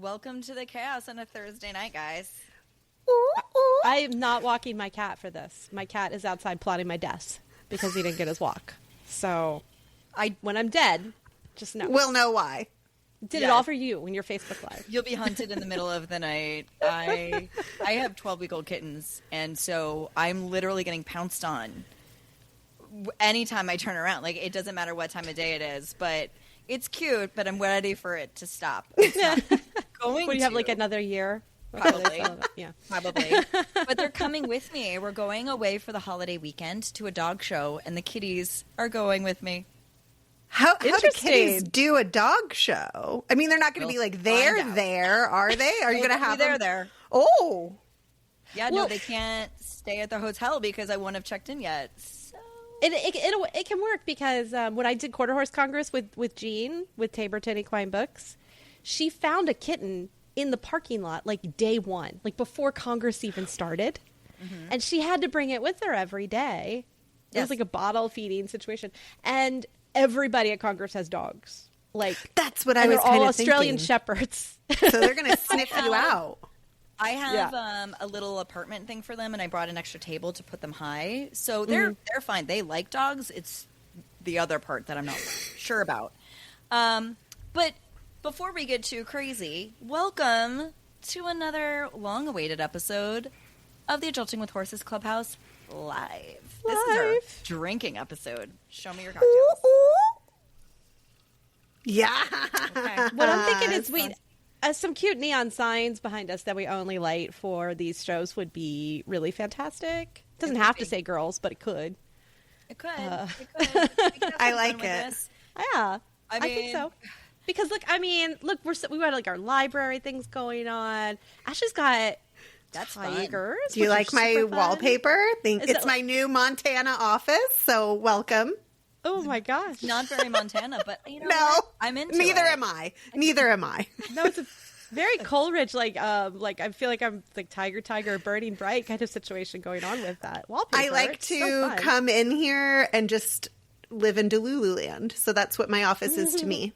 Welcome to the chaos on a Thursday night, guys. I am not walking my cat for this. My cat is outside plotting my death because he didn't get his walk. So, when I'm dead, just know. We'll know why. Did it all for you when you're Facebook Live. You'll be hunted in the middle of the night. I have 12-week-old kittens, and so I'm literally getting pounced on anytime I turn around. Like, it doesn't matter what time of day it is, but it's cute, but I'm ready for it to stop. It's not going Will you have like another year? Probably. Yeah. Probably. But they're coming with me. We're going away for the holiday weekend to a dog show, and the kitties are going with me. How do kitties do a dog show? I mean, they're not going to be like there, are they? Are you going to have them there? Oh. Yeah, no, they can't stay at the hotel because I won't have checked in yet. So. It can work because when I did Quarter Horse Congress with Jean, with Taborton Equine Books, she found a kitten in the parking lot like day one, like before Congress even started. Mm-hmm. And she had to bring it with her every day. It was like a bottle feeding situation. And everybody at Congress has dogs. Like that's what I was kind all of Australian thinking. Shepherds. So they're going to sniff you out. I have a little apartment thing for them, and I brought an extra table to put them high. So they're fine. They like dogs. It's the other part that I'm not sure about. But before we get too crazy, welcome to another long-awaited episode of the Adulting with Horses Clubhouse Live. This is our drinking episode. Show me your cocktails. Yeah. Okay. What I'm thinking is some cute neon signs behind us that we only light for these shows would be really fantastic. It doesn't have to say girls, but it could. It could. I like it. Yeah, I think so. Because look, we got like our library things going on. Ashley's got tigers. Do you like my wallpaper? It's my new Montana office, so welcome. Oh my gosh. Not very Montana, but you know no, what? I'm into Neither it. am I. Neither am I. No, it's a very Coleridge, like I feel like I'm like tiger, burning bright kind of situation going on with that wallpaper. I like to come in here and just live in Delulu land. So that's what my office is to me.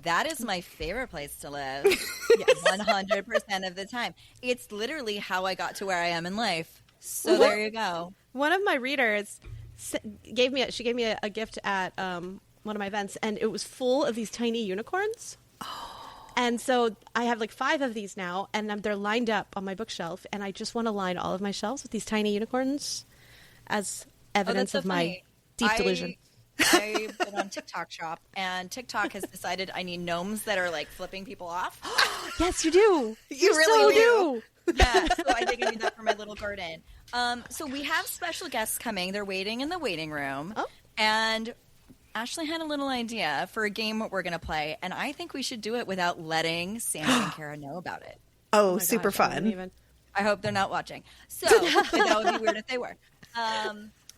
That is my favorite place to live. Yes, 100% of the time. It's literally how I got to where I am in life. So there you go. One of my readers gave me a gift at one of my events, and it was full of these tiny unicorns. Oh. And so I have like 5 of these now, and they're lined up on my bookshelf, and I just want to line all of my shelves with these tiny unicorns as evidence of my deep delusion. I've been on TikTok shop, and TikTok has decided I need gnomes that are like flipping people off. Yes, you do. You really do. Yeah, so I think I need that for my little garden. So we have special guests coming. They're waiting in the waiting room. Oh. And Ashley had a little idea for a game we're going to play, and I think we should do it without letting Sandy and Cara know about it. Oh super fun. I hope they're not watching. So that would be weird if they were.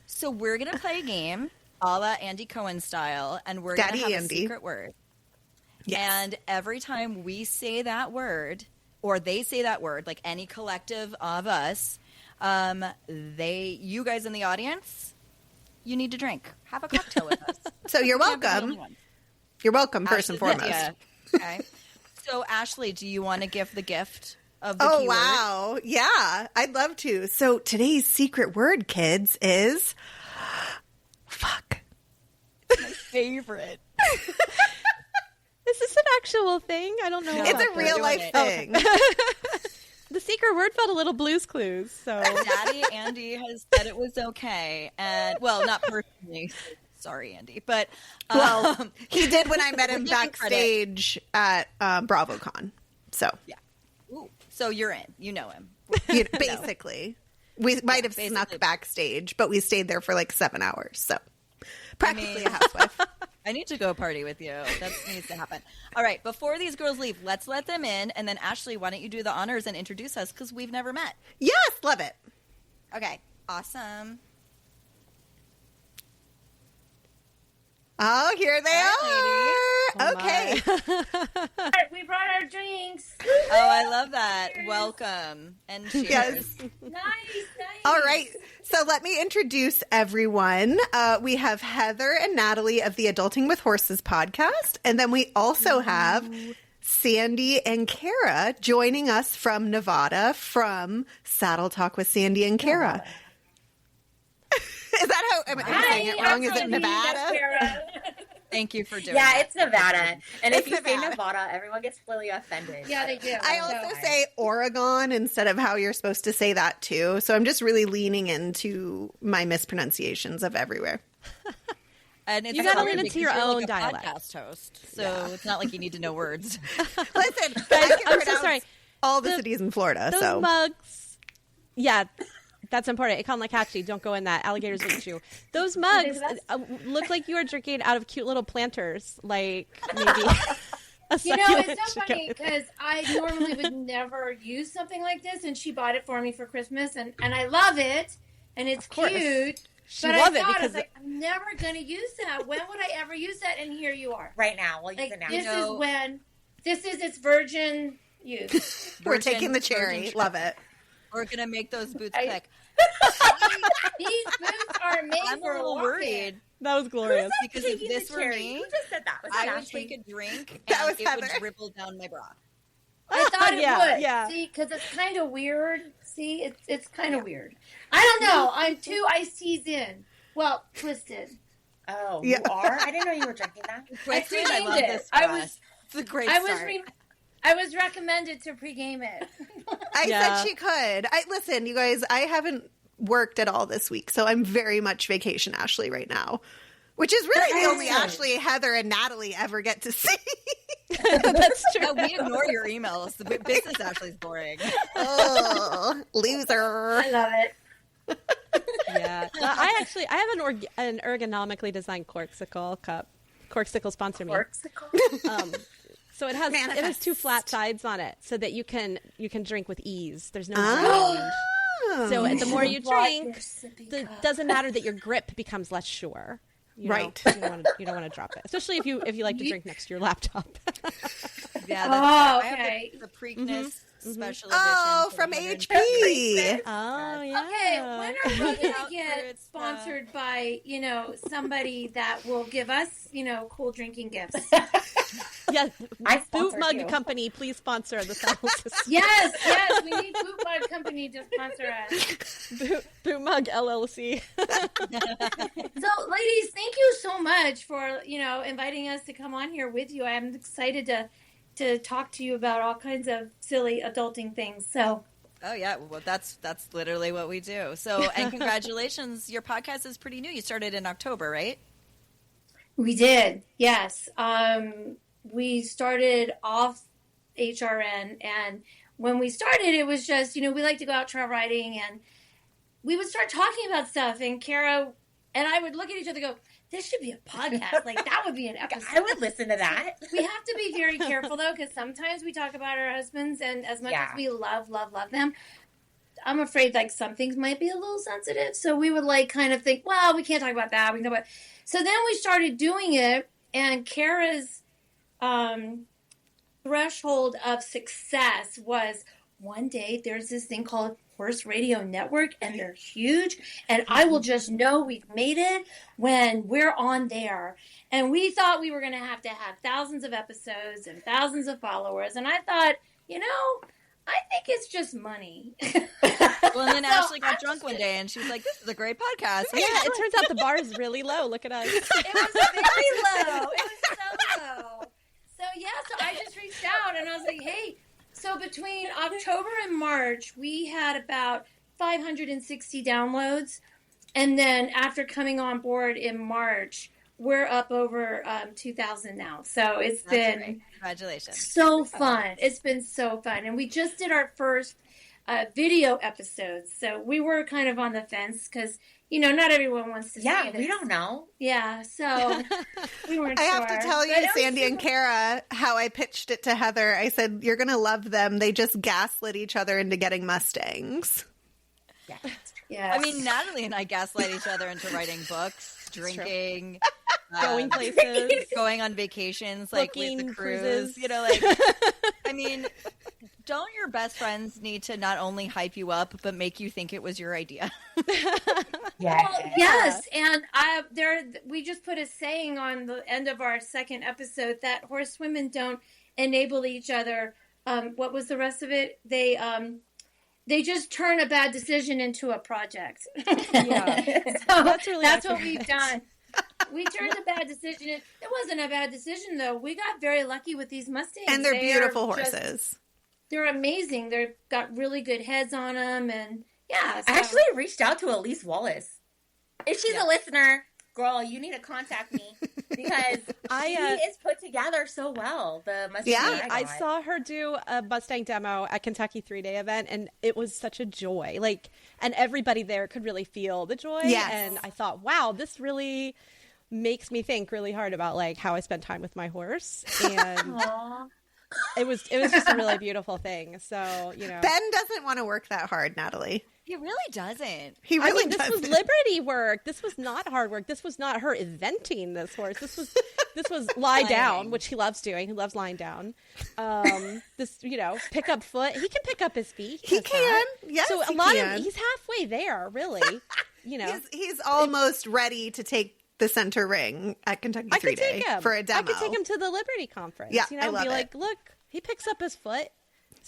So we're going to play a game a la Andy Cohen style, and we're going to have a secret word. Yes. And every time we say that word, or they say that word, like any collective of us, you guys in the audience, you need to drink. Have a cocktail with us. So you're welcome. You're welcome, first and foremost. Yeah. Okay. So Ashley, do you want to give the gift of the keyword? Oh, wow. Yeah, I'd love to. So today's secret word, kids, is fuck. My favorite. Is this an actual thing? I don't know. No, it's a real life thing. The secret word felt a little Blue's Clues. So Daddy Andy has said it was okay, and well, not personally. Sorry, Andy, but he did when I met him backstage at BravoCon. So yeah. Ooh. So you're in. You know him. Basically, we might have snuck backstage, but we stayed there for like 7 hours. So practically a housewife. I need to go party with you. That needs to happen. All right. Before these girls leave, let's let them in. And then, Ashley, why don't you do the honors and introduce us? Because we've never met. Yes. Love it. Okay. Awesome. Oh, here they are. Okay. We brought our drinks. Oh, I love that. Welcome. And cheers. Yes. Nice. All right. So let me introduce everyone. We have Heather and Natalie of the Adulting with Horses podcast. And then we also have Sandy and Cara joining us from Nevada from Saddle Talk with Sandy and Cara. Is that how am I saying it wrong? Is it Nevada? Thank you for doing Yeah, that. it's Nevada. And if It's you say Nevada. Nevada, everyone gets really offended. Yeah, they do. I also say Oregon instead of how you're supposed to say that too. So I'm just really leaning into my mispronunciations of everywhere. And it's You gotta hard lean into because your you're own like a dialect. podcast host, so it's not like you need to know words. Listen, Guys, I can I'm so pronounce sorry. all the cities in Florida. Those So mugs. Yeah, that's important. Ekonlakachi, don't go in that. Alligators will eat you. Those mugs look like you are drinking out of cute little planters, like maybe. It's so funny because I normally would never use something like this, and she bought it for me for Christmas, and I love it, and it's cute. She But love I it thought, because I'm never going to use that. When would I ever use that? And here you are. Right now. We'll use Like, it now. this is its virgin use. we're taking the cherry. virgin Love it. We're gonna make those boots click. These boots are made I'm a for little walking. worried that was glorious. because if Taking this the were cherry. me, You just said that. Was I that would Ashley? take a drink That and was it would Heather. dribble down my bra. I thought it Yeah, would. yeah. See, because it's kind of weird. See, it's kind of weird. I don't know. I'm 2 iced teas in. Well, twisted. Oh, Yeah. you are? I didn't know you were drinking that. Twisted, I pre-gamed love it. this. I for was- us. It's a great I start. was recommended to pregame it. I Yeah. said she could. Listen, you guys, I haven't worked at all this week, so I'm very much vacation Ashley right now. Which is really the only Ashley, Heather, and Natalie ever get to see. That's true. No, we ignore your emails. The business Ashley's boring. Oh, loser. I love it. Yeah, I have an ergonomically designed Corksicle cup. Corksicle sponsor me. So it has 2 flat sides on it, so that you can drink with ease. There's no range. So the more you drink, it doesn't matter that your grip becomes less sure. You know, Right. You don't want to drop it, especially if you like to drink next to your laptop. Yeah. Oh, I have okay. the Preakness special edition. Oh, for from 100. HP. Oh yeah. Okay, when are we going to Where get it's, sponsored by, somebody that will give us, cool drinking gifts? Yeah, I Boot sponsored Mug you. Company, please sponsor the Saddle System. Yes, we need Boot Mug Company to sponsor us. Boot Mug LLC. So, ladies, thank you so much for, inviting us to come on here with you. I'm excited to talk to you about all kinds of silly adulting things. So, Oh yeah, well that's literally what we do. So, and congratulations, your podcast is pretty new. You started in October, right? we did, yes. We started off HRN, and when we started, it was just, we like to go out trail riding, and we would start talking about stuff, and Cara and I would look at each other and go, this should be a podcast. Like, that would be an episode. I would listen to that. We have to be very careful, though, because sometimes we talk about our husbands, and as much as we love them, I'm afraid, like, some things might be a little sensitive. So we would, like, kind of think, well, we can't talk about that. We can talk about... So then we started doing it, and Cara's threshold of success was, one day there's this thing called Horse Radio Network, and they're huge, and I will just know we've made it when we're on there. And we thought we were going to have thousands of episodes and thousands of followers, and I thought, I think it's just money. Well, and then So, Ashley got I'm drunk just one gonna- day, and she's like, "This is a great podcast." Yeah, it turns out the bar is really low. Look at us. It was very low. It was so low. So I just reached out and I was like, hey, so between October and March, we had about 560 downloads. And then after coming on board in March, we're up over 2,000 now. So it's That's been great. Congratulations. so fun. It's been so fun. And we just did our first video episodes. So we were kind of on the fence because, not everyone wants to see Yeah, it. we don't know. Yeah, so we weren't I sure. have to tell you, But it was Sandy and Cara, how I pitched it to Heather. I said, you're going to love them. They just gaslit each other into getting Mustangs. Yeah. Yes. I mean, Natalie and I gaslight each other into writing books, drinking, Going places. going on vacations, like Booking with the cruise. cruises. I mean, don't your best friends need to not only hype you up, but make you think it was your idea? Yeah. Well, yes, and we just put a saying on the end of our second episode that horsewomen don't enable each other. What was the rest of it? They just turn a bad decision into a project. Yeah. So That's what we've done. We turned a bad decision. It wasn't a bad decision, though. We got very lucky with these Mustangs. And they're beautiful horses. They're amazing. They've got really good heads on them. And yeah. So. I actually reached out to Elise Wallace. If she's a listener, girl, you need to contact me because she is put together so well. The Mustang. Yeah, I saw her do a Mustang demo at Kentucky 3-day event, and it was such a joy. Like, and everybody there could really feel the joy. Yes. And I thought, wow, this really makes me think really hard about like how I spend time with my horse. And it was just a really beautiful thing. So, you know, Ben doesn't want to work that hard, Natalie. He really doesn't. He really this doesn't. was Liberty work. This was not hard work. This was not her eventing this horse. This was lie down, which he loves doing. He loves lying down. This, you know, pick up foot. He can pick up his feet. He can. Yes, so he a lot can. of he's halfway there, really. You know, He's almost ready to take the center ring at Kentucky 3-day for a demo. I could take him to the Liberty conference. Yeah, you know, I love be it. like, look, he picks up his foot.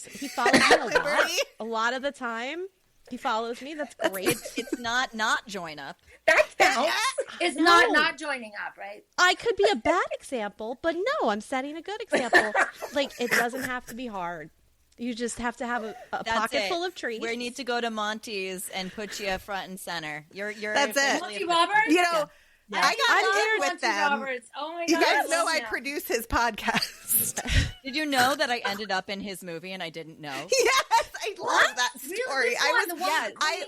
He follows me a lot of the time. He follows me. That's great. It's not join up. That counts. It's not joining up, right? I could be a bad example, but no, I'm setting a good example. Like, it doesn't have to be hard. You just have to have a pocket full of treats. We need to go to Monty's and put you front and center. You're That's it. Monty Roberts? You know, Yeah. I got in with Monty them. Roberts. Oh my God. You guys know love I him. produce his podcast. Did you know that I ended up in his movie and I didn't know? Yes, I love that story. Really? Which one? The one with the queen?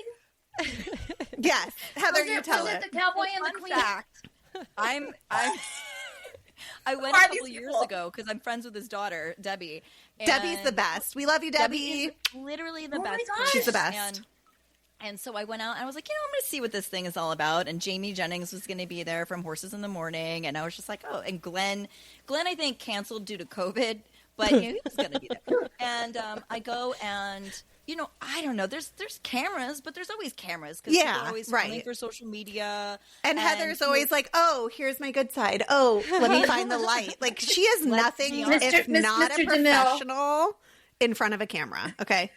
Yes, Heather, you tell was it. it the cowboy and the Fun queen? fact, I went a couple years ago because I'm friends with his daughter, Debbie. Debbie's the best. We love you, Debbie. is literally the Oh my best. gosh. coach. She's the best. And so I went out and I was like, I'm going to see what this thing is all about. And Jamie Jennings was going to be there from Horses in the Morning. And I was just like, oh, and Glenn, I think canceled due to COVID, but he was going to be there. And I go and, I don't know. There's cameras, but there's always cameras because people are always filming for social media. And Heather's always like, oh, here's my good side. Oh, let me find the light. Like, she is nothing if not a professional in front of a camera. Okay.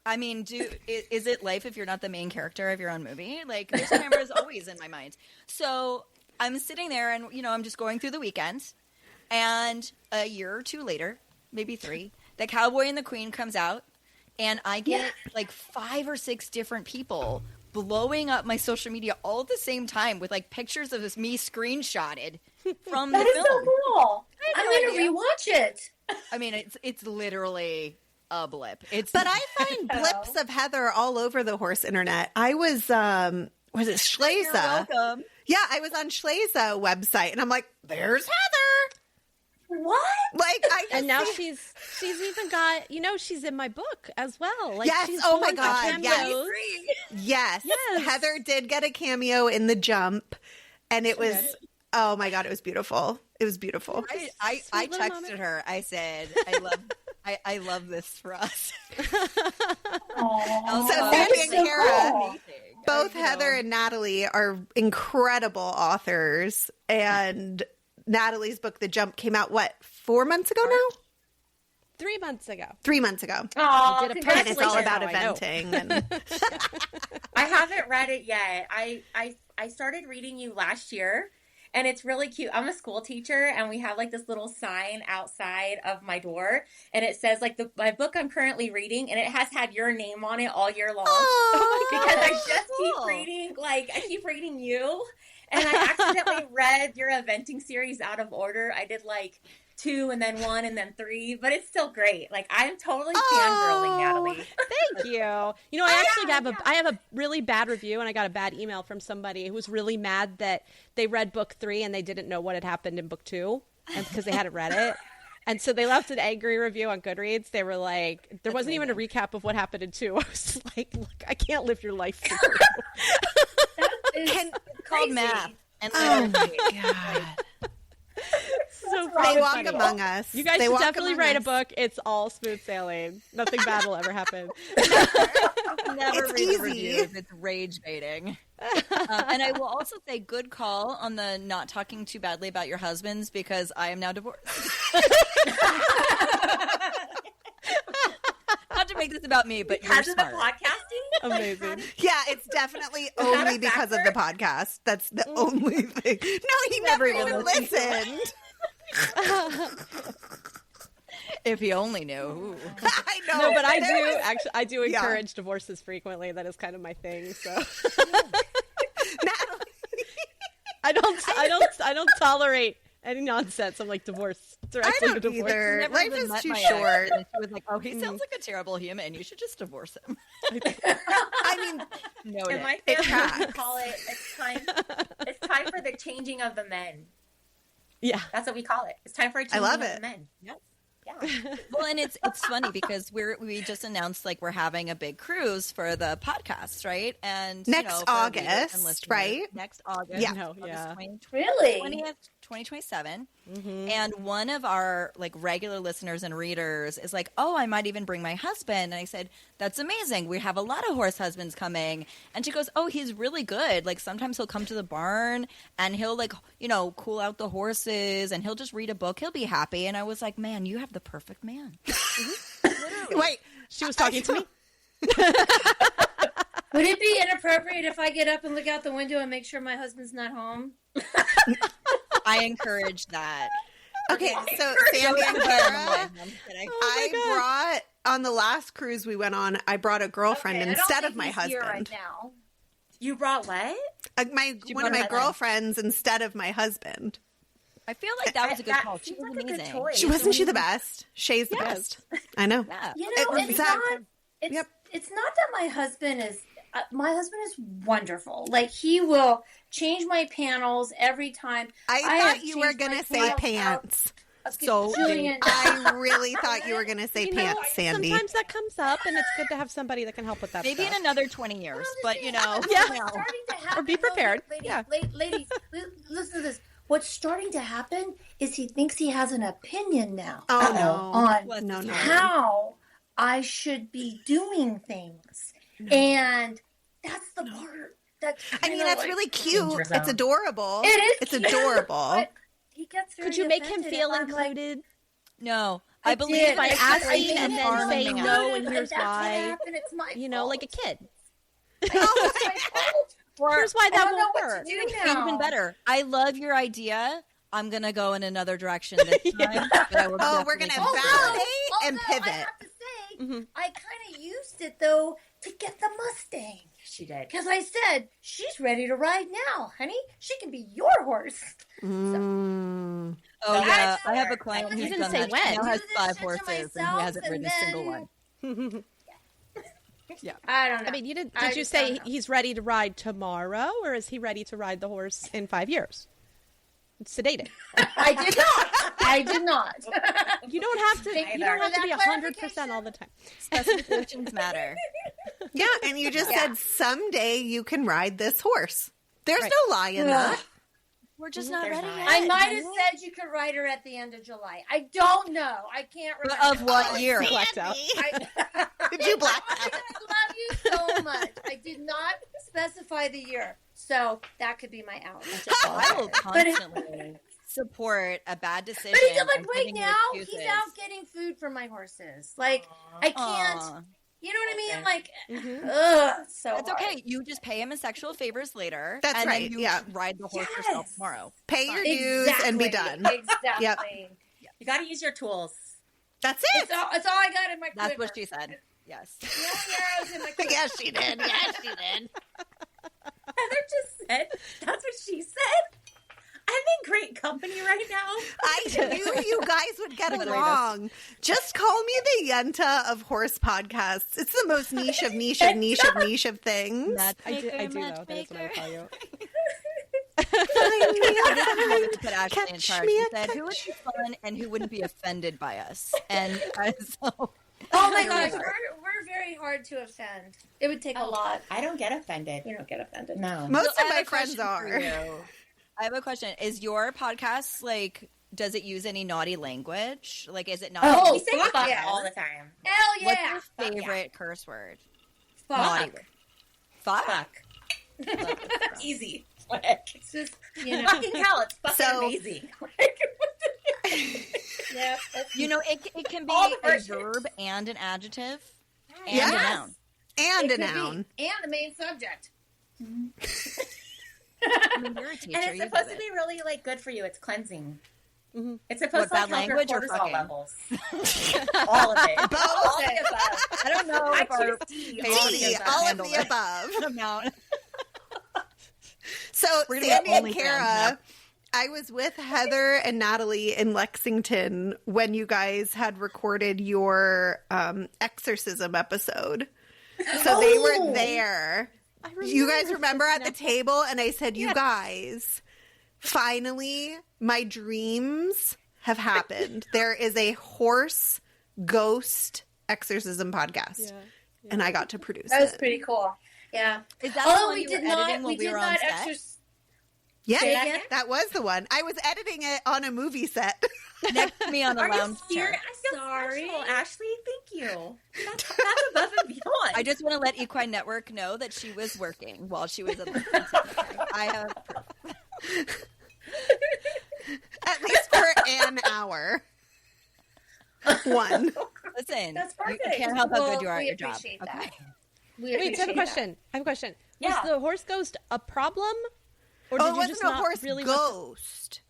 I mean, is it life if you're not the main character of your own movie? Like, there's cameras always in my mind. So I'm sitting there and, I'm just going through the weekend. And a year or two later, maybe 3, the Cowboy and the Queen comes out. And I get like 5 or 6 different people blowing up my social media all at the same time with like pictures of me screenshotted from the film. That is so cool. I I'm going to rewatch it. I mean, it's literally a blip. But I find blips of Heather all over the horse internet. I was it Schleza? You're welcome. Yeah, I was on Schleza website and I'm like, there's Heather. What? Like, and now she's even got, she's in my book as well. Like, yes. she's Oh my pulling God. cameos. Yes. Yes. Heather did get a cameo in The Jump, and it was, oh my God, it was beautiful. It was beautiful. I Sweet little texted moment. her. I said, I love this for us. So Aww. Sandy and so Cara, cool. both Heather and Natalie are incredible authors, and Natalie's book, The Jump, came out, 4 months ago now? 3 months ago. 3 months ago. Aw, did a And it's all Congratulations. about Oh, I know. eventing. And I haven't read it yet. I started reading you last year, and it's really cute. I'm a school teacher, and we have like this little sign outside of my door, and it says like my book I'm currently reading, and it has had your name on it all year long. Because I just keep reading you, and I accidentally read your eventing series out of order. I did like 2 and then 1 and then 3, but it's still great. Like, I'm totally fangirling, Natalie. Thank you. I actually have a really bad review, and I got a bad email from somebody who was really mad that they read book 3 and they didn't know what had happened in book 2, and because they hadn't read it. And so they left an angry review on Goodreads. They were like, there wasn't even a recap of what happened in 2. I was like, look, I can't live your life for you. It's called math. And oh my God. So They funny. walk among us. You guys They should walk definitely among write a us. book. It's all smooth sailing. Nothing bad will ever happen. never It's read easy. the reviews. It's rage baiting. And I will also say good call on the not talking too badly about your husbands because I am now divorced. Not to make this about me, but Because you're of the smart. podcasting? Amazing. Yeah, it's definitely only a because of the podcast. That's the only thing. No, he never even listened. If he only knew. Ooh. I know. No, but I There do was- actually. I do Yeah. encourage divorces frequently. That is kind of my thing. So Natalie. I don't tolerate any nonsense. I'm like divorce directly I to don't divorce. either. Never Life even is met too my ex, short. and she was like, "Oh, he sounds like a terrible human. You should just divorce him." I mean, No, In my It family, we tracks. call it, it's time for the changing of the men. Yeah. That's what we call it. It's time for a changing love of it. the men. Yes. Yeah. well, and it's funny because we just announced like we're having a big cruise for the podcast, right? And Next for readers and August, listeners, right? Next August, Yeah. No, August yeah. 20th, Really? 2027. Mm-hmm. And one of our like regular listeners and readers is like, "Oh, I might even bring my husband." And I said, "That's amazing. We have a lot of horse husbands coming." And she goes, "Oh, he's really good. Like sometimes he'll come to the barn and he'll like, cool out the horses and he'll just read a book. He'll be happy." And I was like, "Man, you have the perfect man." wait. She was talking to me. Would it be inappropriate if I get up and look out the window and make sure my husband's not home? I encourage that. Okay, so Sandy and Cara, I brought on the last cruise we went on. I brought a girlfriend Okay, I don't instead think of my he's here husband. right now. You brought what? One of my girlfriends instead of my husband. I feel like that was a good That call. She seems was like a good amazing. choice. Wasn't she the best? Shay's the Yes. best. I know. Yeah. You know, It- it's that- not. It's Yep. it's not that my husband is. My husband is wonderful. Like he will change my panels every time. I have thought you were changed my going to say panels pants. a So gajillion I really thought you were going to say You know, pants, Sandy. sometimes that comes up, and it's good to have somebody that can help with that. Maybe in stuff. another 20 years, but Yeah. What's starting to happen, Or be prepared. Ladies, Yeah. ladies, listen to this. What's starting to happen is he thinks he has an opinion now. Oh, no. On No. how I should be doing things, and that's the part that's. I mean, that's really cute. danger It's zone. adorable. It is. It's cute, adorable. but he gets very Could you make him offended feel if I'm like, included? no. I I believe did. by it's asking an and then arm say man. no, and "Dude, here's that's what why." happened. It's my fault. Like a kid. Oh, it's my fault. Here's why I that don't know won't what work. to do Even now. better. I love your idea. I'm gonna go in another direction this time. But I will Oh, we're definitely gonna consider validate it. and I pivot. have to say, Mhm. I kind of used it though to get the Mustang She did. because I said she's ready to ride now, honey. She can be your horse. Mm. Oh yeah, That's I have a fair. client You who's didn't done say that. when. He now has Do this 5 shit to horses, and he myself, hasn't and ridden a single then- one. I don't know. I mean, did I you just say don't know. he's ready to ride tomorrow, or is he ready to ride the horse in 5 years? It's sedated. I did not. I did not. You don't have to. Thank You you don't for have to that be 100% all the time. Specifications matter. Yeah, and you just Yeah. said someday you can ride this horse. There's Right. no lie in that. We're just not There's ready not. yet. I might have honey. said you could ride her at the end of July. I don't know. I can't But remember. of what year? Blacked out. Did you black out? I love you so much. I did not specify the year, so that could be my out. That's just all I will But it- constantly support a bad decision. But he's like and right giving you now, he's excuses. out getting food for my horses. Like I can't. Aw. You know what I mean? Like, Mhm. ugh, so That's hard. okay. You just pay him his sexual favors later. That's and right, Then you yeah. ride the horse Yes. yourself tomorrow. Pay your dues and be done. Exactly. You got to use your tools. That's it. It's all I got in my That's quiver. what she said. Yes. The only arrows in my quiver. Yes, she did. Yes, she did. Heather just said, that's what she said. I'm in great company right now. I knew you guys would get The greatest. along. Just call me the Yenta of horse podcasts. It's the most niche of niche of niche of niche of things. I do though. That is what I call you. Put Ashley in Catch charge. me He a said, who would be fun and who wouldn't be offended by us? And so Oh my gosh, we're very hard to offend. It would take a lot. I don't get offended. You don't get offended. No. Most So I of have my a friends question for are. you. I have a question. Is your podcast like? Does it use any naughty language? Like, is it not? Oh, We say fuck fuck yes. all the time. Hell What's yeah. your favorite curse word? Fuck. Naughty word. Fuck. Fuck. Easy. Like, It's just, you know. fucking hell, it's fucking amazing. Like, Yeah. It can be All the a versions. verb and an adjective and Yes. a noun. And It a could be. noun. And the main subject. I mean, you're a teacher. and it's you supposed do to it. be really like good for you. It's cleansing. Mm-hmm. It's supposed What, to bad like help your language or cortisol fucking? levels. All of it. All of Okay. the above. I don't know I if our choose D. All of Hey, the D, above. all of handle the it. above. amount. So We're gonna Sandy get and OnlyFans Cara, now. I was with Heather and Natalie in Lexington when you guys had recorded your exorcism episode. So they were there. You guys remember at the table, and I said, "You guys, finally, my dreams have happened. There is a horse ghost exorcism podcast, Yeah. and I got to produce That was it." pretty cool. Yeah. Is that the Oh, one we you did were editing not. while We did were on not set? exercise. Yeah, Say that again? that was the one. I was editing it on a movie set. Next to me on a Are you lounge serious? chair. I feel Sorry. special, Ashley. Thank you. That's above and beyond. I just want to let Equine Network know that she was working while she was at Lexington. Okay? I have proof. At least for an hour. One. Listen, That's you perfect. can't help how Well, good you are at we your job. appreciate that. Okay. We Wait, so I have a appreciate question. I have a question. Yeah. Was the horse ghost a problem? Or Oh, did it you wasn't just a not horse really want ghost.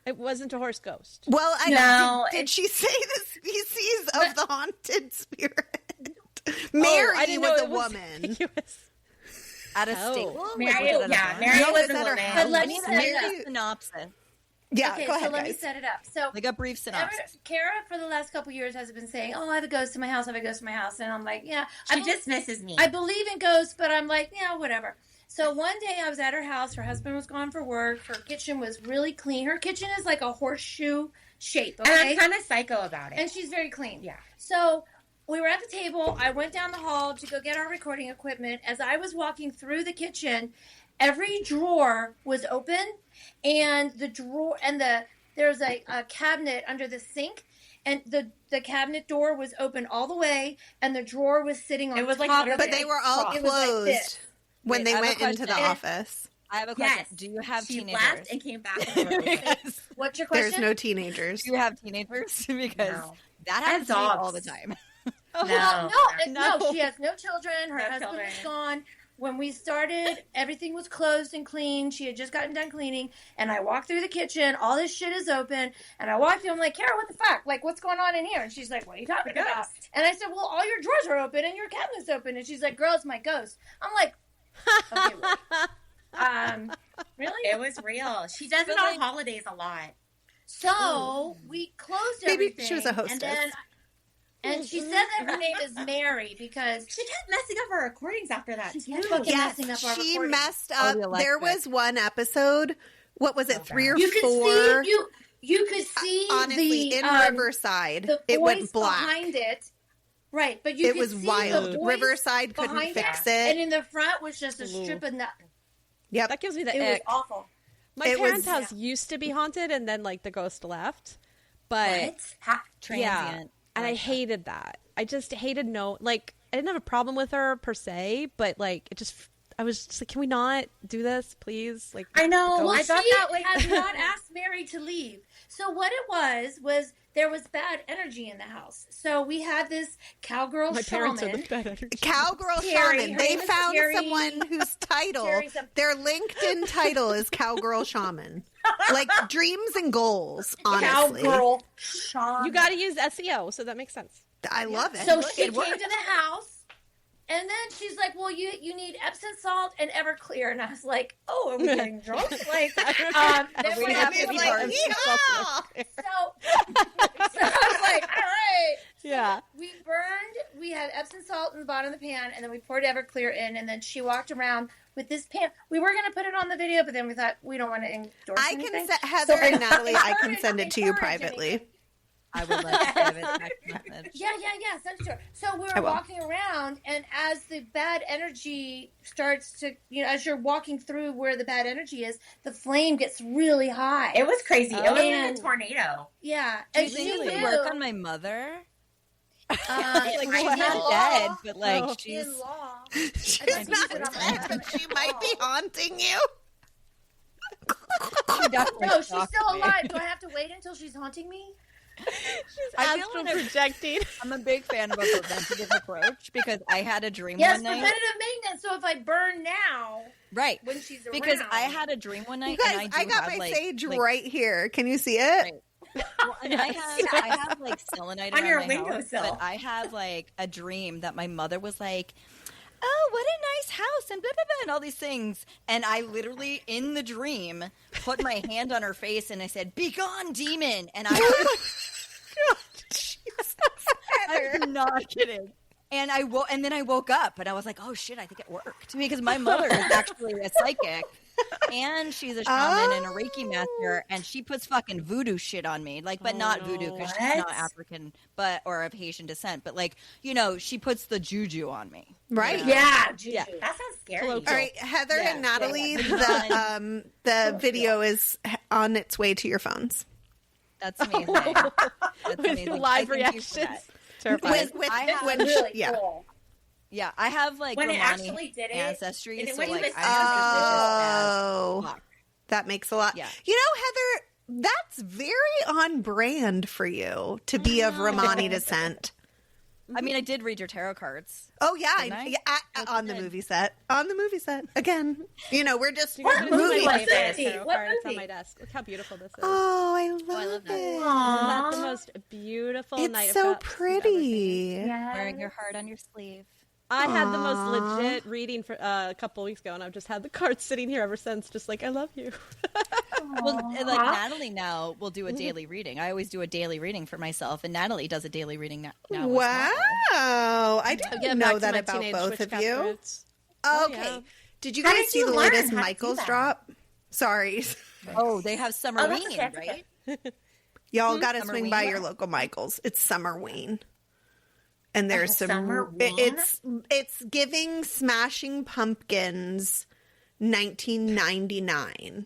it wasn't a horse ghost. Well, I No, did she say the species of the haunted spirit? I Mary didn't know was a it was woman. ambiguous. At a Oh. state. Well, Mary, like, was it yeah, at a Mary No, was it's a at her woman. house. But let I me need set it a up. synopsis. Yeah, Okay, go so ahead, let me guys. set it up. So Like a brief synopsis. Cara, for the last couple years, has been saying, "Oh, I have a ghost in my house. I have a ghost in my house," and I'm like, "Yeah." She I dismisses me. I believe in ghosts, but I'm like, yeah, whatever. So one day I was at her house. Her husband was gone for work. Her kitchen was really clean. Her kitchen is like a horseshoe shape, and okay? I'm kind of psycho about it. And she's very clean. Yeah. So we were at the table. I went down the hall to go get our recording equipment. As I was walking through the kitchen, every drawer was open, and there's a cabinet under the sink, and the cabinet door was open all the way, and the drawer was sitting on It was like top literally of But it. they were all It was like closed this. when Wait, they I have a went into the question. office. I have a question. Yes. Do you have She teenagers? left and came back. And they were open. Because- What's your There's question? no teenagers. Do you have teenagers? Because No. that I have happens to me all dogs. the time. Well, No. no, she has no children. Her No husband children. was gone. When we started, everything was closed and clean. She had just gotten done cleaning, and I walked through the kitchen. All this shit is open, and I walked in. I'm like, Cara, what the fuck? Like, what's going on in here? And she's like, what are you talking The about? ghost. And I said, well, all your drawers are open and your cabinet's open. And she's like, girl, it's my ghost. I'm like, okay, really? It was real. She does it But, on like- holidays a lot. So we closed Maybe everything. she was a hostess. And she said that her name is Mary because She kept messing up our recordings after that. She too. kept fucking Yes, messing up our she recording. messed Oh, up. the There electric. was one episode. What was it? Oh, 3 or you could 4? see you could see Honestly, the in Riverside, the it voice went black. behind it. Right, but you It could was see wild. the voice Riverside couldn't behind fix it, it. and in the front was just a strip of nothing. Yep. That gives me the It was ick. awful. My It parents' was- house used to be haunted, and then like the ghost left. But Transient. yeah, and I hated that. I just hated I didn't have a problem with her per se, but like I was just like, can we not do this, please? Like, I know. go- Well, I thought she that like has not asked Mary to leave. So what it was there was bad energy in the house. So we had this cowgirl my shaman. parents are the bad energy. Cowgirl Carrie. Shaman. Her They name is found Carrie. someone whose title, Carrie something. their LinkedIn title is Cowgirl Shaman. Like dreams and goals, honestly. Cowgirl shaman. You got to use SEO, so that makes sense. I love it. So Look, she it came worked. to the house, and then she's like, "Well, you need Epsom salt and Everclear," and I was like, "Oh, are we getting drunk?" Like, then We we have have to to be like, like, yeah. So I was like, "All right." Yeah. We had Epsom salt in the bottom of the pan, and then we poured Everclear in, and then she walked around with this pan. We were going to put it on the video, but then we thought we don't want to endorse I anything. can send Heather So and Natalie. I can encourage- send it to you encourage privately. anything. I would love to give it text message. Yeah, send it to her. So we I were will. walking around, and as the bad energy starts to, as you're walking through where the bad energy is, the flame gets really high. it was crazy. It was like And- a tornado. Yeah. Do you And think she it would knew. work on my mother? Like, I she's in not law. dead, but like Oh. she's In law. She's I not use it on my dead, but she might be haunting you. she definitely No, she's stalked still me. alive. Do I have to wait until she's haunting me? I feel Astral like projecting. I'm a big fan of a preventative approach because I had a dream Yes, one night. preventative maintenance. So if I burn now, Right. when she's around. Because I had a dream one night You and guys, I I do got have, my like, sage like, right here. Can you see it? Right. Well, and I have like selenite On around your my windowsill. house, but I have like a dream that my mother was like, "Oh, what a nice house," and blah blah blah, and all these things. And I literally, in the dream, put my hand on her face and I said, "Be gone, demon!" And I'm not kidding. And and then I woke up and I was like, "Oh shit, I think it worked," because my mother is actually a psychic. And she's a shaman and a Reiki master, and she puts fucking voodoo shit on me, like, but not voodoo because she's not What? African, or of Haitian descent, but like, she puts the juju on me, Right. you know? Yeah, Juju. Yeah. That sounds scary. Colloquial. All right, Heather Yeah, and Natalie, yeah. the video is on its way to your phones. That's amazing. That's With amazing. live I thank you for reactions. that. Terrifying. With I have- when Really yeah. cool. Yeah, I have like When it Romani actually did it, ancestry, and so when you like listen I'm to it, Oh, suspicious as fuck. that makes a lot. Yeah. You know, Heather, that's very on brand for you to be of Romani descent. I mean, I did read your tarot cards. Oh yeah, Didn't I? yeah, on the did. movie set. On the movie set again. We're just You guys What wanna see movie my was favorite this? tarot What card? It's on movie? my desk. Look how beautiful this is. Oh, I I love love that. it. Isn't that the most beautiful Knight It's of so Cups you've ever seen? pretty. Wearing your heart on your sleeve. I had the most Aw. legit reading for a couple weeks ago, and I've just had the cards sitting here ever since, just like, I love you. Well, like Natalie now will do a daily reading. I always do a daily reading for myself, and Natalie does a daily reading now. as Wow. well. I Get didn't back know to that my about teenage both of witchcraft you. roots. Okay. yeah. Did you How guys did see you the learn latest how to do Michaels that? drop? Sorry. Oh, they have Oh, that's Summerween, okay, that's right? okay. Y'all got to Summerween? swing by your local Michaels. It's Summerween. And there's some Summerween? it's giving Smashing Pumpkins 1999.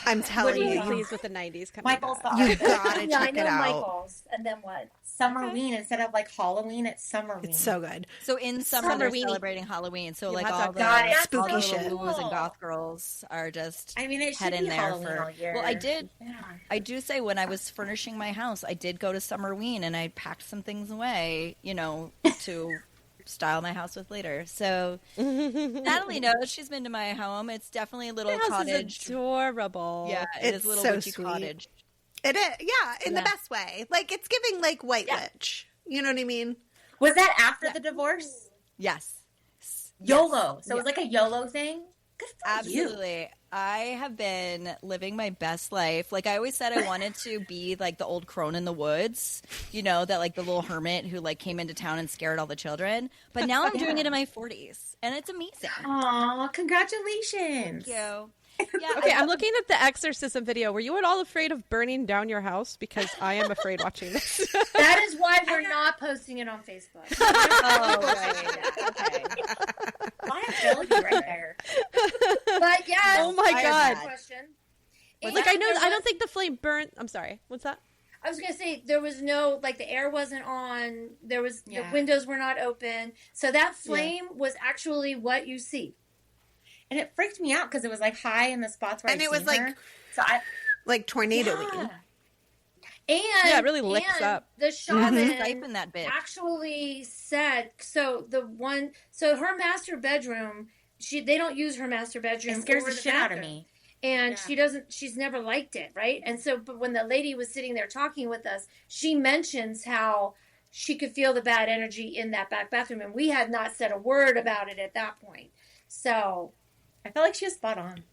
I'm telling Really you. pleased with the 90s coming Michael's back. the You artist. gotta Yeah, I check know it out. Michael's. And then what? Summerween instead of like Halloween. It's Summerween. It's so good. So in summer, they're Summerweenie. celebrating Halloween. So You like hot all dog the, got it. Spooky all the shit. little blues and Cool. goth girls are just I mean, it should head in be there Halloween for. all year. Well, I did. Yeah. I do say when I was furnishing my house, I did go to Summerween and I packed some things away, to style my house with later. So Natalie knows she's been to my home. It's definitely a little The house cottage. is adorable. Yeah, It's it is a little so witchy sweet. cottage. It is, yeah, in the Yeah. best way. Like it's giving like White Yeah. Witch. You know what I mean? Was that after the divorce? Yes. YOLO. So Yeah. it was like a YOLO thing? Good for you. Absolutely. I have been living my best life. Like I always said I wanted to be like the old crone in the woods, that like the little hermit who like came into town and scared all the children. But now I'm doing it in my 40s and it's amazing. Aw, congratulations. Thank you. Yeah, Okay, I'm looking at the exorcism video. Were you at all afraid of burning down your house? Because I am afraid watching this. That is why we're not posting it on Facebook. Oh, right. Okay. Liability right there. But yes. Oh my I God. have Question. Like, I know, I don't think the flame burnt. I'm sorry. What's that? I was gonna say there was no the air wasn't on. There was Yeah. the windows were not open. So that flame was actually what you see. And it freaked me out because it was like high in the spots where And I've it was seen like her. So I like tornado yeah. And Yeah, it really licks and up. The It has shaman a stipend that bitch. actually said so her master bedroom. They don't use her master bedroom. It scares or the shit out of bathroom. me. And Yeah. she's never liked it, right? And so, but when the lady was sitting there talking with us, she mentions how she could feel the bad energy in that back bathroom, and we had not said a word about it at that point. So, I felt like she was spot on.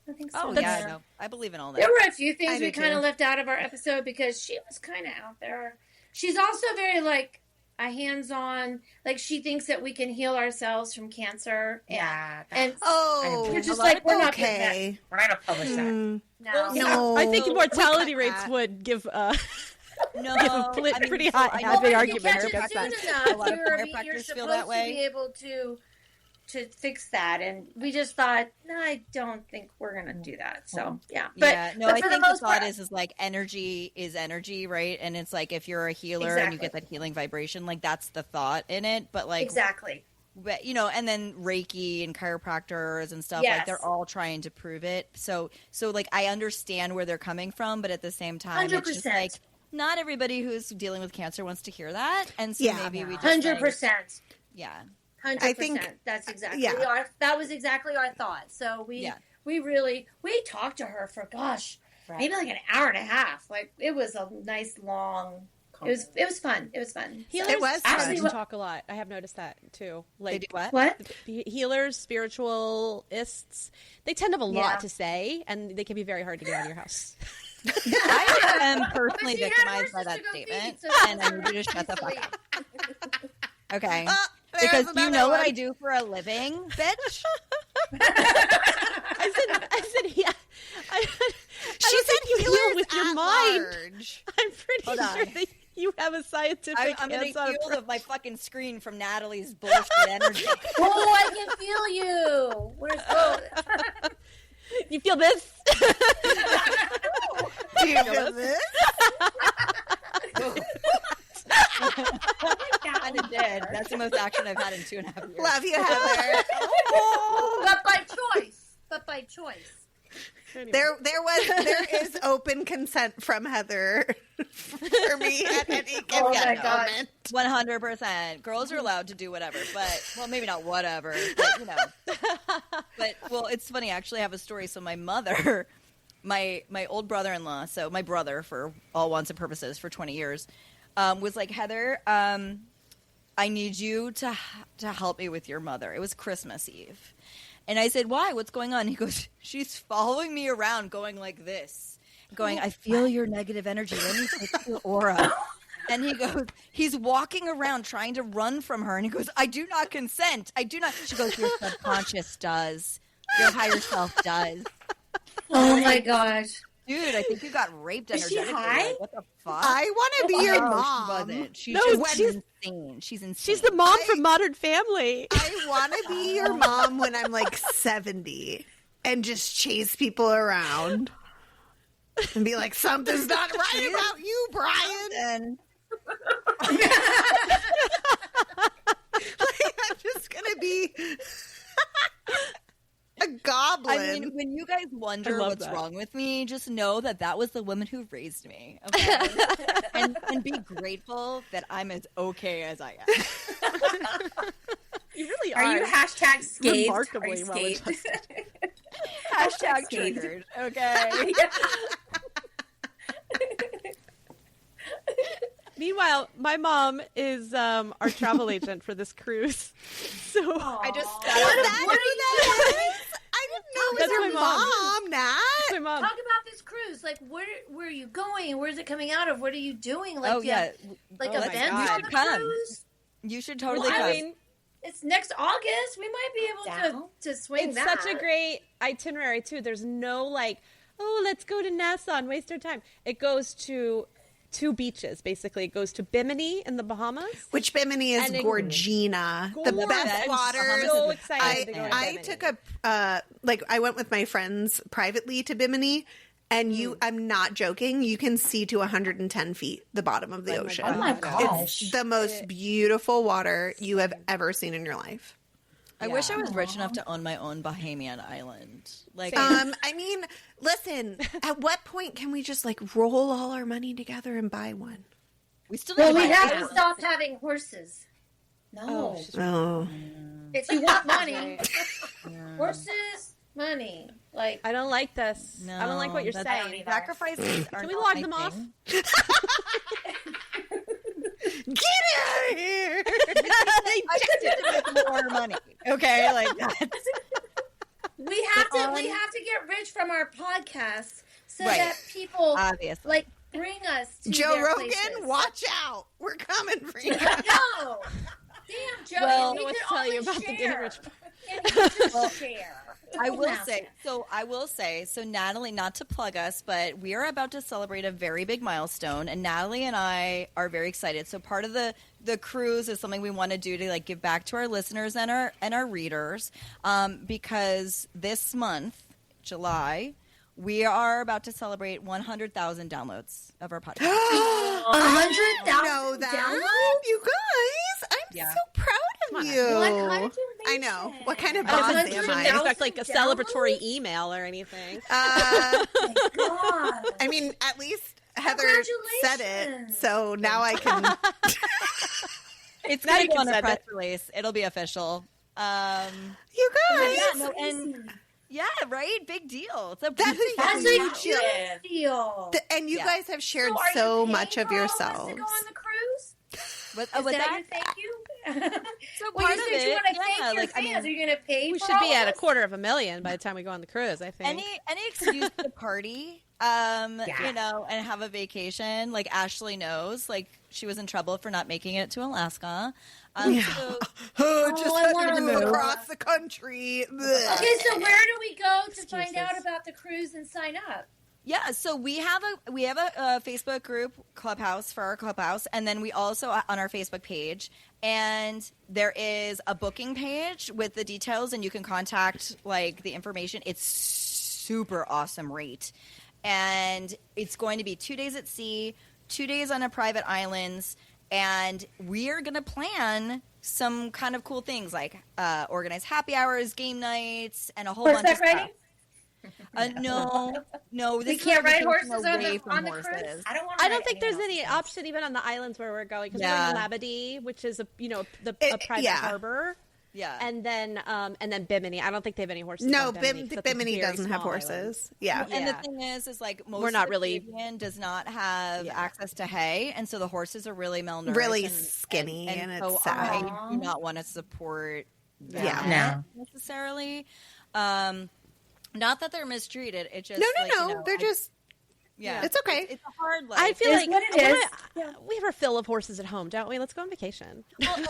I think so. Oh, That's- yeah, no. I believe in all that. there were a few I things do we kind too. of left out of our episode because she was kind of out there. She's also very a hands-on, she thinks that we can heal ourselves from cancer. Yeah. And Oh, you're just a lot like, of we're not okay. We're not going to publish that. no. No. I think mortality we cut rates that. would give No, pretty so hot I know heavy Well, argument if you catch against it that. soon enough, A lot of you're chiropractors supposed feel that to way. be able to fix that, and we just thought, no, I don't think we're gonna do that. So yeah, I think the thought part, is like energy is energy, right? And it's like if you're a healer and you get that healing vibration, like that's the thought in it. But like exactly. But, you know, and then Reiki and chiropractors and stuff, like they're all trying to prove it. So like I understand where they're coming from, but at the same time, 100%. it's just like not everybody who's dealing with cancer wants to hear that, and so maybe we just 100%. Like, 100%. I think that's exactly that was exactly our thought. So we talked to her for maybe like an hour and a half. Like it was a nice long. It was fun. It was fun. Healers it was actually fun. talk a lot. I have noticed that too. Like they do what? What? Healers, spiritualists, they tend to have a lot to say, and they can be very hard to get out of your house. I am personally victimized by that statement, and I need you to shut the fuck up. Okay, because you know what I do for a living, bitch. I said, yeah. She said you heal with your mind. Large. I'm pretty sure that you have a scientific I'm going to hands-on heal my fucking screen from Natalie's bullshit energy. Oh, I can feel you. Where's You feel this? Do you feel this? Kind of did. That's the most action I've had in 2.5 years. Love you, Heather. But by choice. Anyway. There is open consent from Heather for me at any given moment. 100%. Girls are allowed to do whatever, but well, maybe not whatever, but you know. But well, it's funny. I actually have a story. So my mother, my old brother-in-law, so my brother for all wants and purposes for 20 years, was like, Heather, I need you to help me with your mother. It was Christmas Eve. And I said, why? What's going on? He goes, she's following me around going like this, going, I feel your negative energy. Let me take your aura. And he goes, he's walking around trying to run from her. And he goes, I do not consent. I do not. She goes, your subconscious does. Your higher self does. Oh my gosh. Dude, I think you got raped energetically. Is she high? Like, what the fuck? I want to be your No, mom. She wasn't. She's No, just she's- insane. She's insane. She's the mom from Modern Family. I want to be your mom when I'm like 70 and just chase people around and be like, something's not right about you, Brian. Like, I'm just going to be a goblin. I mean, when you guys wonder love what's that. wrong with me, just know that was the woman who raised me. Okay? and be grateful that I'm as okay as I am. You really Are you hashtag scathed? remarkably Are you well scathed? adjusted. Hashtag Scathed. triggered. Okay. Meanwhile, my mom is our travel agent for this cruise. So I just What that is? I didn't know it That's was your my mom. mom, Nat. my mom. Talk about this cruise. Like, where are you going? Where is it coming out of? What are you doing? Like, Oh, yeah. like Oh my events God. on the Come. cruise? You should totally Well, come. I mean, it's next August. We might be able Down. to swing It's that. such a great itinerary too. There's no like, oh, let's go to Nassau and waste our time. It goes to 2 beaches, basically. It goes to Bimini in the Bahamas. Which Bimini is And it- Gorgina. The Gorgeous. best I'm waters. so excited to go to I Bimini. took I went with my friends privately to Bimini, and I'm not joking. You can see to 110 feet the bottom of the ocean. Oh my gosh. It's the most beautiful water you have ever seen in your life. I wish I was rich enough to own my own Bahamian island. Like, I mean, listen, at what point can we just like roll all our money together and buy one? we still Well, need we to buy have a to house. stop having horses. No. Oh. If you want money, horses, money. Like, I don't like this. I don't like what you're that's- saying. Sacrifices are Can we not log my them off? thing. Get out of here! I just need to make more money. Okay, like that's we have to get rich from our podcast so Right. that people obviously. like bring us to Joe their Rogan, places. watch out. We're coming for you. No. Damn, Joe. Well, you I don't know what can to tell you only about the getting share. rich. And you just share. I will say, so Natalie, not to plug us, but we are about to celebrate a very big milestone, and Natalie and I are very excited. So part of the cruise is something we want to do to like give back to our listeners and our readers, because this month, July, we are about to celebrate 100,000 downloads of our podcast. 100,000 downloads, you guys. I'm so proud of you. I know. What kind of boss am Shouldn't I? expect like a celebratory email or anything. I mean, at least Heather said it, so now I can. It's going to go on a press release. It'll be official. You guys. Yeah, right? Big deal. It's That's a huge deal. And you guys have shared so much of yourselves. To go on the cruise? With Is that that? your thank you? So Well, part you of said it, you want to thank your like, fans. Are you going to pay We for should be all at of this? $250,000 by the time we go on the cruise, I think. any excuse to party, you know, and have a vacation. Like Ashley knows, like she was in trouble for not making it to Alaska. So Just I had wanna to move move. across the country. Okay, so where do we go to find out about the cruise and sign up? yeah, so we have a Facebook group, Clubhouse, for our Clubhouse, and then we also on our Facebook page, and there is a booking page with the details, and you can contact like the information. It's super awesome rate, and it's going to be 2 days at sea, 2 days on a private islands, and we're gonna plan some kind of cool things like organize happy hours, game nights, and a whole bunch of Horseback stuff. riding? No. This We is can't like ride vacation horses away from on the cruise? horses. I don't want I don't think there's any option even on the islands where we're going because we're in Labadee, which is a private harbor, Yeah, and then Bimini. I don't think they have any horses. No, on Bimini, 'cause that's a Bimini very doesn't have small horses. island. Yeah. and the thing is like most We're not of the really- Caribbean does not have access to hay, and so the horses are really malnourished, Really skinny, and so it's sad. I do not want to support that Yeah. necessarily. Not that they're mistreated. It just No. They're just. yeah. It's okay. It's a hard life. I feel It's like what it is. we have our fill of horses at home, don't we? Let's go on vacation. One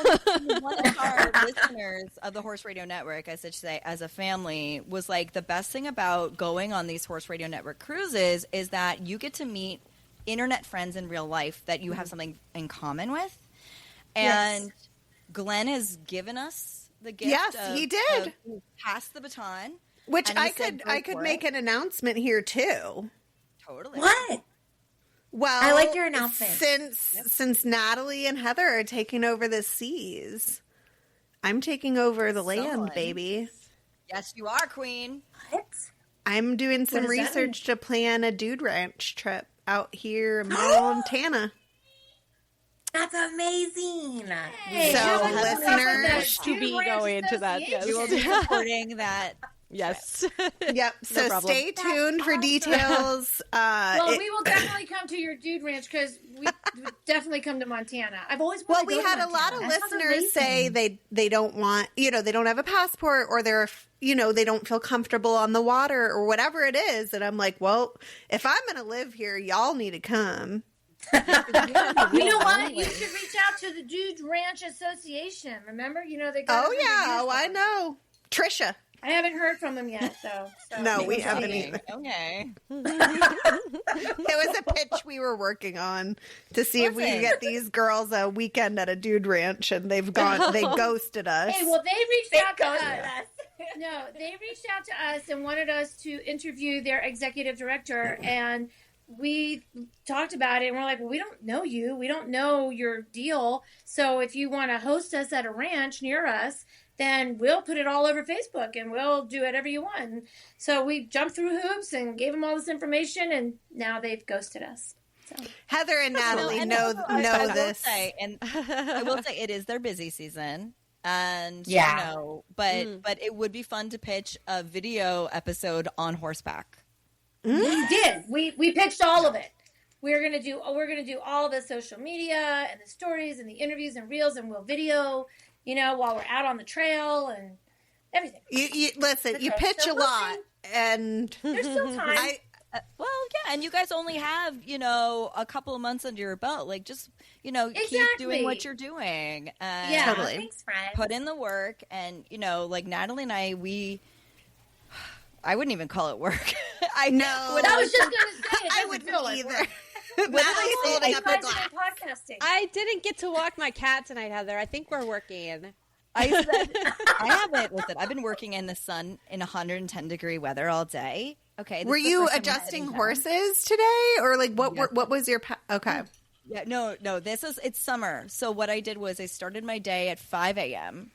of our listeners of the Horse Radio Network, I should say, as a family, was like the best thing about going on these Horse Radio Network cruises is that you get to meet internet friends in real life that you have something in common with. And Glenn has given us the gift. Yes, he did. of pass the baton. Which And he I said, could "Go I could for make it." an announcement here too. Totally. What? Well, I like your announcement. Since Natalie and Heather are taking over the seas, I'm taking over the land, Someone. baby. Yes, you are, Queen. What? I'm doing some does that research to plan a dude ranch trip out here in Montana. That's amazing. Hey, So, you're like listeners, the to be Dude Ranch going to that, yes. We will be Association. supporting that. Yes. Yep. So problem. stay tuned for details. Well, we will definitely come to your dude ranch because we would definitely come to Montana. I've always Well, wanted to we go to had a lot of Montana. That sounds listeners say amazing. they don't want, they don't have a passport or they're, they don't feel comfortable on the water or whatever it is. And I'm like, well, if I'm going to live here, y'all need to come. You know what? You should reach out to the Dude Ranch Association. Remember? They got Oh, yeah. Oh, I know. Trisha. I haven't heard from them yet, though. So No, we maybe haven't see. either. Okay. It was a pitch we were working on to see if we could get these girls a weekend at a dude ranch, and they ghosted us. Hey, well, they reached out to ghosted us. No, they reached out to us and wanted us to interview their executive director, and we talked about it, and we're like, well, we don't know you. We don't know your deal. So if you want to host us at a ranch near us, then we'll put it all over Facebook and we'll do whatever you want. And so we jumped through hoops and gave them all this information, and now they've ghosted us. So. Heather and Natalie And know I this. will say it is their busy season, and Yeah. but it would be fun to pitch a video episode on horseback. We did. We pitched all of it. We're gonna do all the social media and the stories and the interviews and reels, and we'll video, while we're out on the trail and everything. You listen. You Okay, pitch so a we'll lot, and There's still time. Well, yeah, and you guys only have a couple of months under your belt. Like, just keep Exactly. doing what you're doing. And Yeah. Totally. Thanks, friend. put in the work, and like Natalie and I, we I wouldn't even call it work. I No. I was just going to say, it I doesn't wouldn't feel like either. work. Natalie's holding up the Guys glass. been podcasting. I didn't get to walk my cat tonight, Heather. I think we're working. I haven't. Listen, I've been working in the sun in 110-degree weather all day. Okay. Were you adjusting horses today, or like what was your okay? Yeah, no. It's summer. So what I did was I started my day at 5 a.m.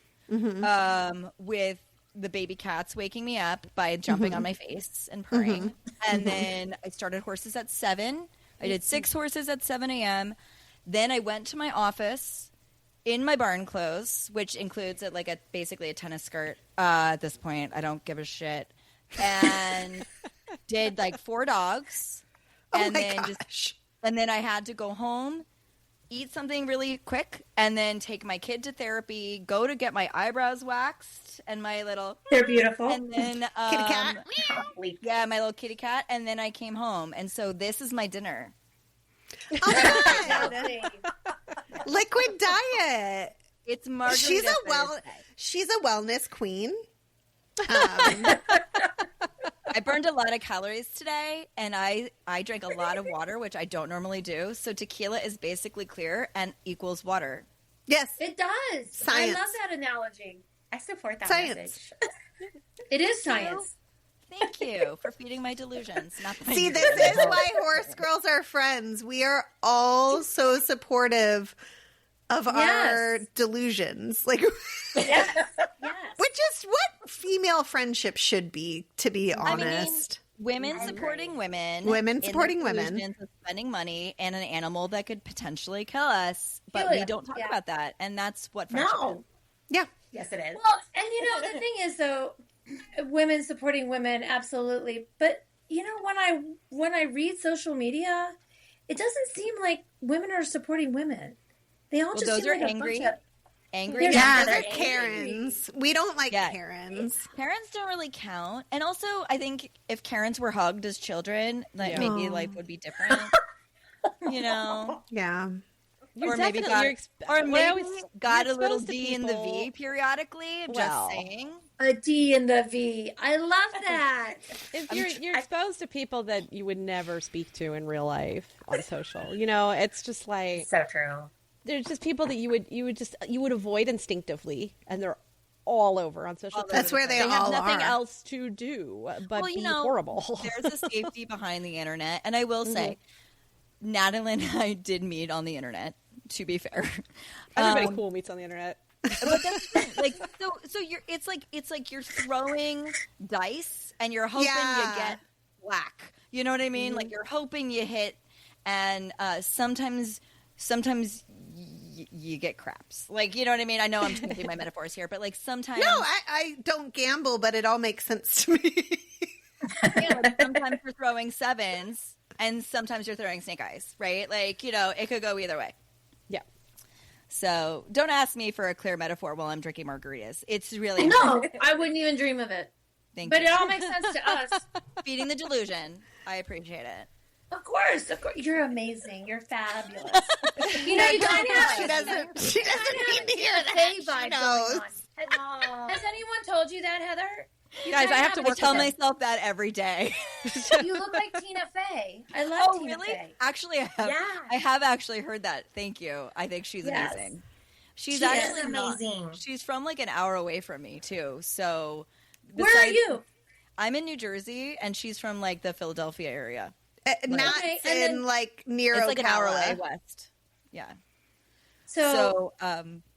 With the baby cats waking me up by jumping on my face and purring, and then I started horses at 7. I did 6 horses at 7 a.m. Then I went to my office in my barn clothes, which includes basically a tennis skirt. At this point, I don't give a shit, and did like 4 dogs, and then I had to go home, eat something really quick, and then take my kid to therapy, go to get my eyebrows waxed and my little They're beautiful. and then Kitty cat. yeah, my little kitty cat, and then I came home, and so this is my dinner. Oh my god! Liquid diet. It's margarita. She's a wellness queen. I burned a lot of calories today, and I drank a lot of water, which I don't normally do. So tequila is basically clear and equals water. Yes, It does. Science. I love that analogy. I support that Science. message. It is science. Thank you for feeding my delusions. Not that I see, need this it. is why horse girls are friends. We are all so supportive of our delusions, like Yes. which is what female friendship should be. To be honest, Women supporting women. Women in supporting the women. delusions of spending money and an animal that could potentially kill us, but Kill we ya. don't talk Yeah. about that, and that's what friendship is. No. yeah. Yes, it is. Well, and the thing is, though, women supporting women, absolutely. But when I read social media, it doesn't seem like women are supporting women. They all just those seem are like angry. a bunch of Angry. They're- Yeah, they're they're Karens. We don't like Karens. Karens don't really count. And also, I think if Karens were hugged as children, like maybe life would be different. Yeah. You're or maybe definitely- got, you're exp- or what I maybe always- got you're a little exposed to D in the people- V periodically. Well. Just saying. a D in the V. I love that. If you're exposed to people that you would never speak to in real life on social, it's just like So true. there's just people that you would avoid instinctively, and they're all over on social media. That's where they have all nothing are. else to do but Well, be horrible. There's a safety behiand the internet. And I will say, Natalie and I did meet on the internet, to be fair. Everybody cool meets on the internet. But that's the thing. So it's like you're throwing dice and you're hoping you get black. You know what I mean? Like you're hoping you hit, and sometimes you get craps. Like, you know what I mean? I know I'm changing my metaphors here, but like sometimes No, I don't gamble, but it all makes sense to me. like sometimes you're throwing 7s and sometimes you're throwing snake eyes, right? Like, it could go either way. Yeah. So don't ask me for a clear metaphor while I'm drinking margaritas. It's really No, I wouldn't even dream of it. Thank But you. it all makes sense to us. Feeding the delusion. I appreciate it. Of course. You're amazing. You're fabulous. You kind of have She doesn't need to hear that. Faye She vibe knows. going on. Has anyone told you that, Heather? You Guys, kinda I have to I work tell with it. myself that every day. You look like Tina Fey. I love Oh, Tina really? Fey. Actually, I have actually heard that. Thank you. I think she's Yes. amazing. She's She actually is amazing. She's from like an hour away from me too. So Where are you? I'm in New Jersey, and she's from like the Philadelphia area. Not Okay, and in then- like near It's like an hour away Ocala. west. Yeah. So,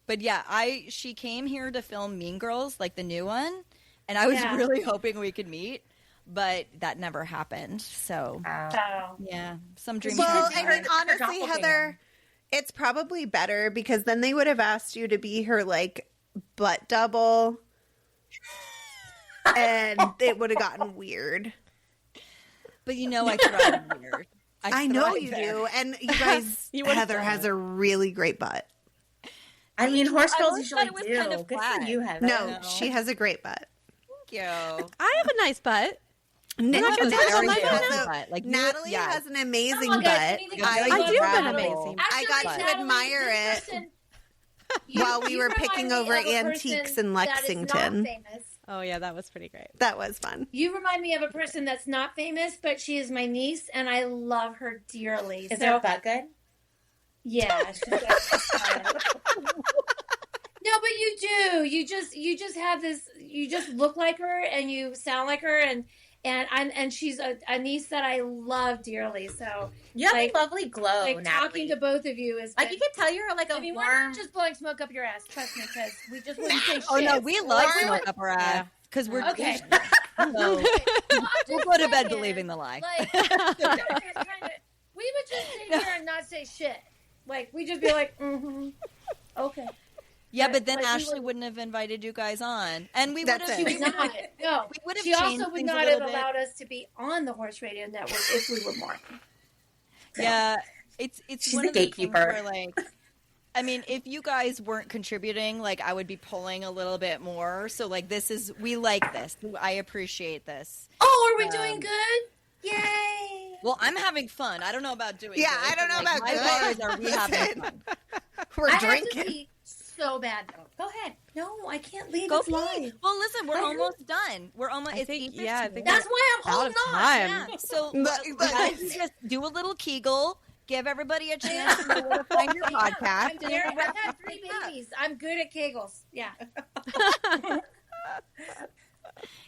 But yeah, she came here to film Mean Girls, like the new one, and I was Yeah. really hoping we could meet, but that never happened. So oh. yeah, some dreams. Well, come I mean, true. honestly, Heather, it's probably better because then they would have asked you to be her like butt double, and it would have gotten weird. but I thrive weird. I know thrive you there. do, and you guys, You would've Heather done has it. a really great butt. I mean, horse I girls always usually thought it was do. kind of Good flat. for you, Heather. No, know. she has a great butt. Thank you. I have a nice butt. Natalie not gonna has tell my a- butt. Like Natalie yeah. has an amazing Come on, guys, butt. we need to I go I do have an Bravo. amazing. I got to Natalie, admire this it person- while we you were remind picking me over of a antiques person in that is Lexington. not famous. Oh yeah, that was pretty great. That was fun. You remind me of a person that's not famous, but she is my niece, and I love her dearly. Is her butt good? Yeah. No, but you do. You just have this. You just look like her, and you sound like her, and she's a niece that I love dearly. So you have a lovely glow. Like Natalie. talking to both of you is like you can tell you're like a warm. warm. We're not just blowing smoke up your ass. Trust me, because we just wouldn't say shit. Oh no, we love smoke up our ass because we're okay. So, we'll go to bed believing the lie. Like, we would just sit here and not say shit. Like we just be like, okay. Yeah, but then Ashley wouldn't have invited you guys on, and we would have. She would not. No, we would have. She also would not have bit. allowed us to be on the Horse Radio Network if we were more. Yeah, it's She's one the of the gatekeeper. things where, like, I mean, if you guys weren't contributing, like, I would be pulling a little bit more. So, like, we like this. I appreciate this. Oh, are we doing good? Yay! Well, I'm having fun. I don't know about doing. Yeah, good, I don't know but, about my good. bars are we having fun? We're I drinking. have to pee so bad though. Go ahead. No, I can't leave. Go It's pee. live. Well, listen, we're almost done. We're almost. I think, it's yeah, I think That's why I'm out holding of on. time. Yeah. So Look, guys, just do a little Kegel. Give everybody a chance to know where to find your podcast. I'm there. I've had 3 babies. I'm good at Kegels. Yeah.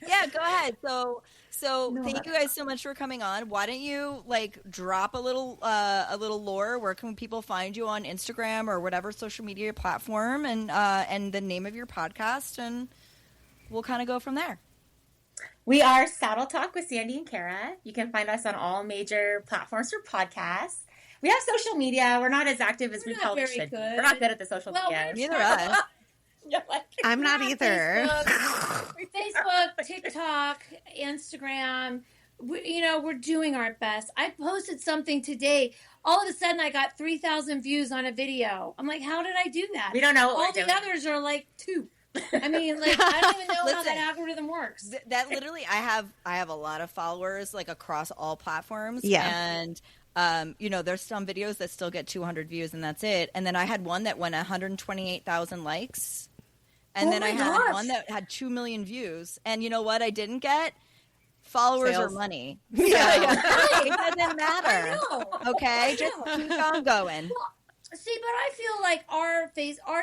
Yeah, go ahead. So thank you guys so much for coming on. Why don't you like drop a little lore? Where can people find you on Instagram or whatever social media platform, and the name of your podcast, and we'll kind of go from there. We are Saddle Talk with Sandy and Cara. You can find us on all major platforms for podcasts. We have social media. We're not as active as we not probably very should. good. We're not good at the social Well, media. Neither us. I'm not either. Facebook, TikTok, Instagram. We're doing our best. I posted something today. All of a sudden, I got 3,000 views on a video. I'm like, how did I do that? We don't know what All we're the doing. others are like 2. I mean, like I don't even know how Listen, that algorithm works. That literally, I have a lot of followers like across all platforms. Yeah. And there's some videos that still get 200 views and that's it. And then I had one that went 128,000 likes. And then I had one that had 2 million views. And you know what I didn't get? Followers Sales. or money. Yeah. It doesn't matter. I know. Okay? Just keep on going. See, but I feel like our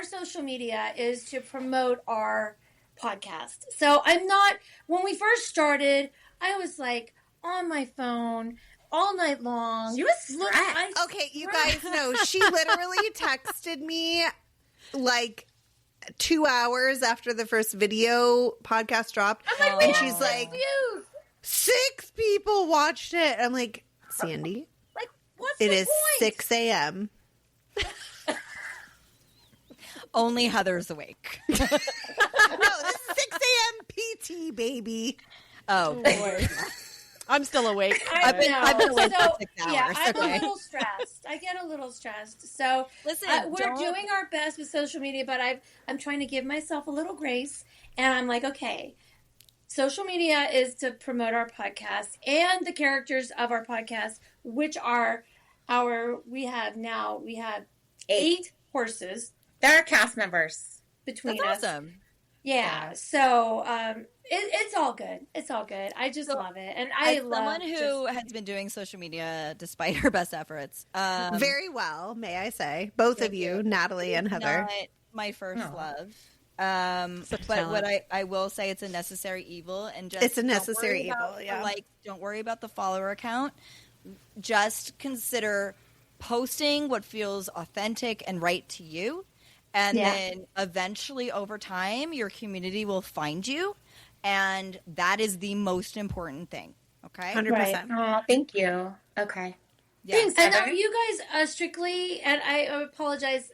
social media is to promote our podcast. So I'm not, when we first started, I was like on my phone all night long. She was stressed. Okay, you guys know she literally texted me like 2 hours after the first video podcast dropped. I'm like, and she's like, views. 6 people watched it. I'm like, Sandy, Like, what's it the is point? 6 a.m. Only Heather's awake. No, this is 6 a.m. PT, baby. Oh. I'm still awake. I've been awake for 6 Yeah, hours. I'm Okay. a little stressed. I get a little stressed. So Listen, we're doing our best with social media, but I'm trying to give myself a little grace. And I'm like, okay, social media is to promote our podcast and the characters of our podcast, which are we have 8 horses They're cast members. between That's us. awesome. Yeah. So it's all good. It's all good. I just love it, and I As love someone who has been doing social media despite her best efforts. Very well, may I say. Both of you, Natalie and Heather. Not my first love. Such But talent. what I will say, it's a necessary evil, and just It's a necessary don't worry about evil, the yeah. likes, don't worry about the follower account. Just consider posting what feels authentic and right to you, and then eventually, over time, your community will find you, and that is the most important thing. Okay, 100%. Oh, thank you. Okay. Yeah. Thanks. And Heather? are you guys strictly? And I apologize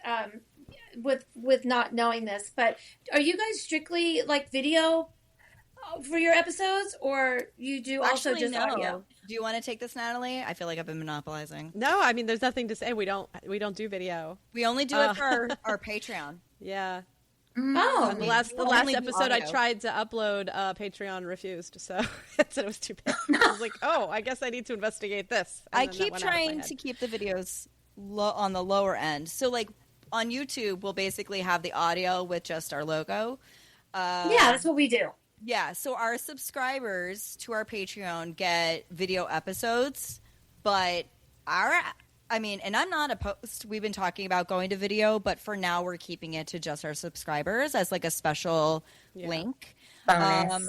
with not knowing this, but are you guys strictly like video for your episodes, or you do also Actually, just no. audio? Do you want to take this, Natalie? I feel like I've been monopolizing. No, I mean, there's nothing to say. We don't do video. We only do it for our Patreon. Yeah. Oh, And the last only do episode, I audio. tried to upload. Patreon refused, so I said it was too big. I was like, oh, I guess I need to investigate this. And I then that keep went out of my trying head. to keep the videos on the lower end. So, like, on YouTube, we'll basically have the audio with just our logo. yeah, that's what we do. Yeah, so our subscribers to our Patreon get video episodes, but and I'm not opposed. We've been talking about going to video, but for now we're keeping it to just our subscribers as like a special link. Bonus.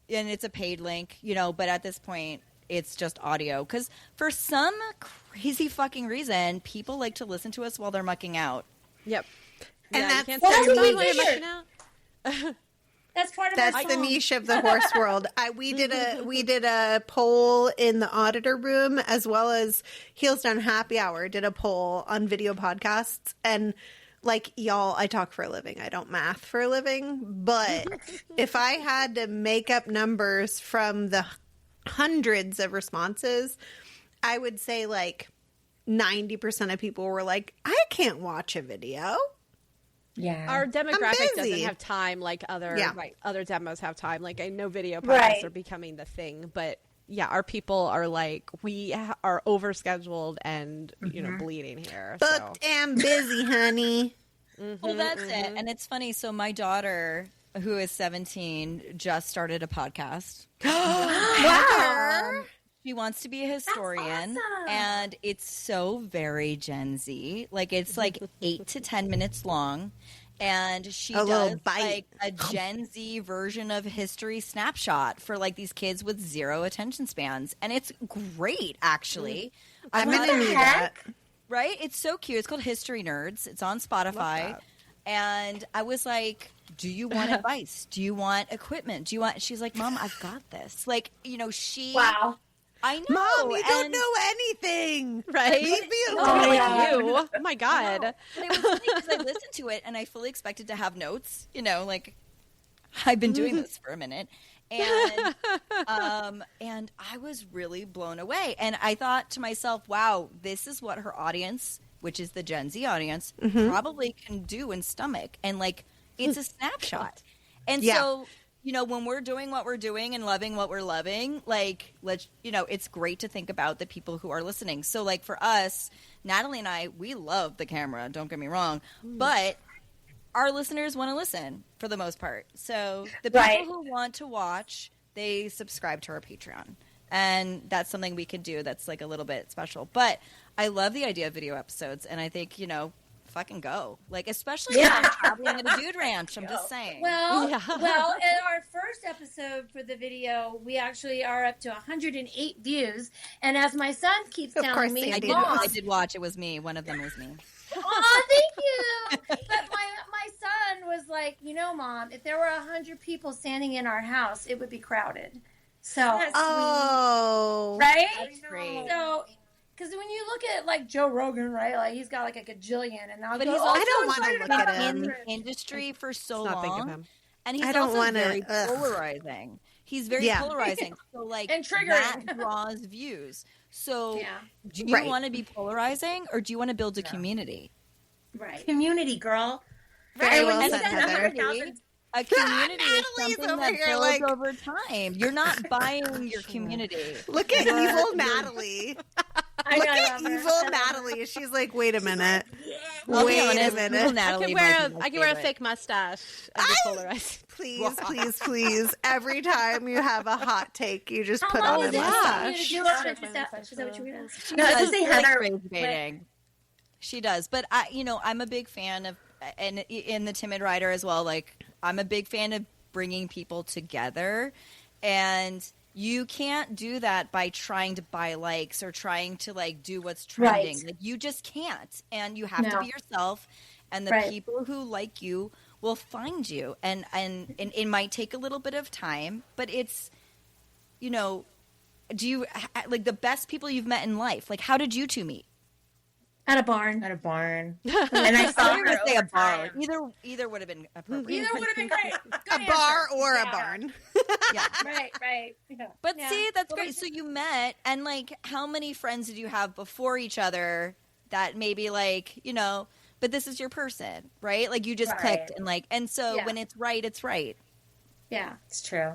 And it's a paid link, but at this point it's just audio because for some crazy fucking reason, people like to listen to us while they're mucking out. Yep. And you can't that's say you're what not we mucking figured. out. That's part of That's our the song. niche of the horse world. We did a poll in the auditor room, as well as Heels Down Happy Hour did a poll on video podcasts. And like y'all, I talk for a living. I don't math for a living. But if I had to make up numbers from the hundreds of responses, I would say like 90% of people were like, I can't watch a video. Yeah. Our demographic busy. doesn't have time like other other demos have time. Like I know video podcasts Right. are becoming the thing, but yeah, our people are like we are overscheduled and bleeding here. Booked and busy, honey. Well, that's it. And it's funny. So my daughter, who is 17, just started a podcast. Wow. She wants to be a historian, awesome. and it's so very Gen Z. Like it's like 8 to 10 minutes long, and she A little does bite. like a Gen Z version of History Snapshot for like these kids with zero attention spans, and it's great actually. I'm I going love to it. need that. Right? It's so cute. It's called History Nerds. It's on Spotify. And I was like, do you want advice? Do you want equipment? Do you want... She's like, Mom, I've got this. Like, she... Wow. I know. Mom, you don't and- know anything. right? Leave me Oh, alone. yeah. You. Oh my god. But it was funny because I listened to it and I fully expected to have notes. Like, I've been doing this for a minute. And and I was really blown away. And I thought to myself, wow, this is what her audience, which is the Gen Z audience, probably can do and stomach. And like, it's a snapshot. And Yeah. so, when we're doing what we're doing and loving what we're loving, like, let's, it's great to think about the people who are listening. So like for us, Natalie and I, we love the camera, don't get me wrong, but our listeners want to listen for the most part. So the people Right. who want to watch, they subscribe to our Patreon. And that's something we can do that's like a little bit special. But I love the idea of video episodes. And I think, fucking go. Like, especially when I'm traveling at a dude ranch. I'm just saying. Well, Yeah. well, in our first episode for the video, we actually are up to 108 views. And as my son keeps Of telling course me, they I do. did, Mom, I did watch. It was me. One of them was me. oh, thank you. But my son was like, Mom, if there were 100 people standing in our house, it would be crowded. So, Oh. right? That's great. So, because when you look at like Joe Rogan, right? Like he's got like a gajillion, and I'll But go, he's oh, also I don't so wanna excited look about at him. in the 100. industry for so Let's not think of long. him. And he's I don't also wanna- very ugh. polarizing. He's very Yeah. polarizing. So like And triggering. that draws views. So Yeah. do you Right. want to be polarizing or do you want to build a community? Right. Community, girl. Very And well when you said, said Heather. 100,000 A community is Natalie's something over that here, builds like- over time. You're not buying your community. Look at evil Natalie. I Look know, I at love her. evil I love her. Natalie. She's like, wait a minute. I'll be Wait a honest, minute. little I Natalie can might wear be a my I can wear a favorite. fake mustache and be polarized. Please, please, please. Every time you have a hot take, you just How put long on a is it mustache. taking you to do it? Is that what you were gonna say? No, I was does gonna say like Heather. crazy baiting. She does, but I'm a big fan of, and in the Timid Rider as well. Like, I'm a big fan of bringing people together, and you can't do that by trying to buy likes or trying to like do what's trending. Right. Like, you just can't, and you have to No. be yourself. And the Right. people who like you will find you, and it might take a little bit of time, but it's, do you like the best people you've met in life? Like, how did you two meet? At a barn. At a barn. And I saw I her was gonna say a over bar. time. Either would have been appropriate. Either would have been great. A bar or a barn. Yeah. Right. Yeah. But Yeah. see, that's Well, great. So you met, and like, how many friends did you have before each other that maybe like, but this is your person, right? Like, you just Right. clicked, and like, and so Yeah. when it's right, it's right. Yeah. It's true.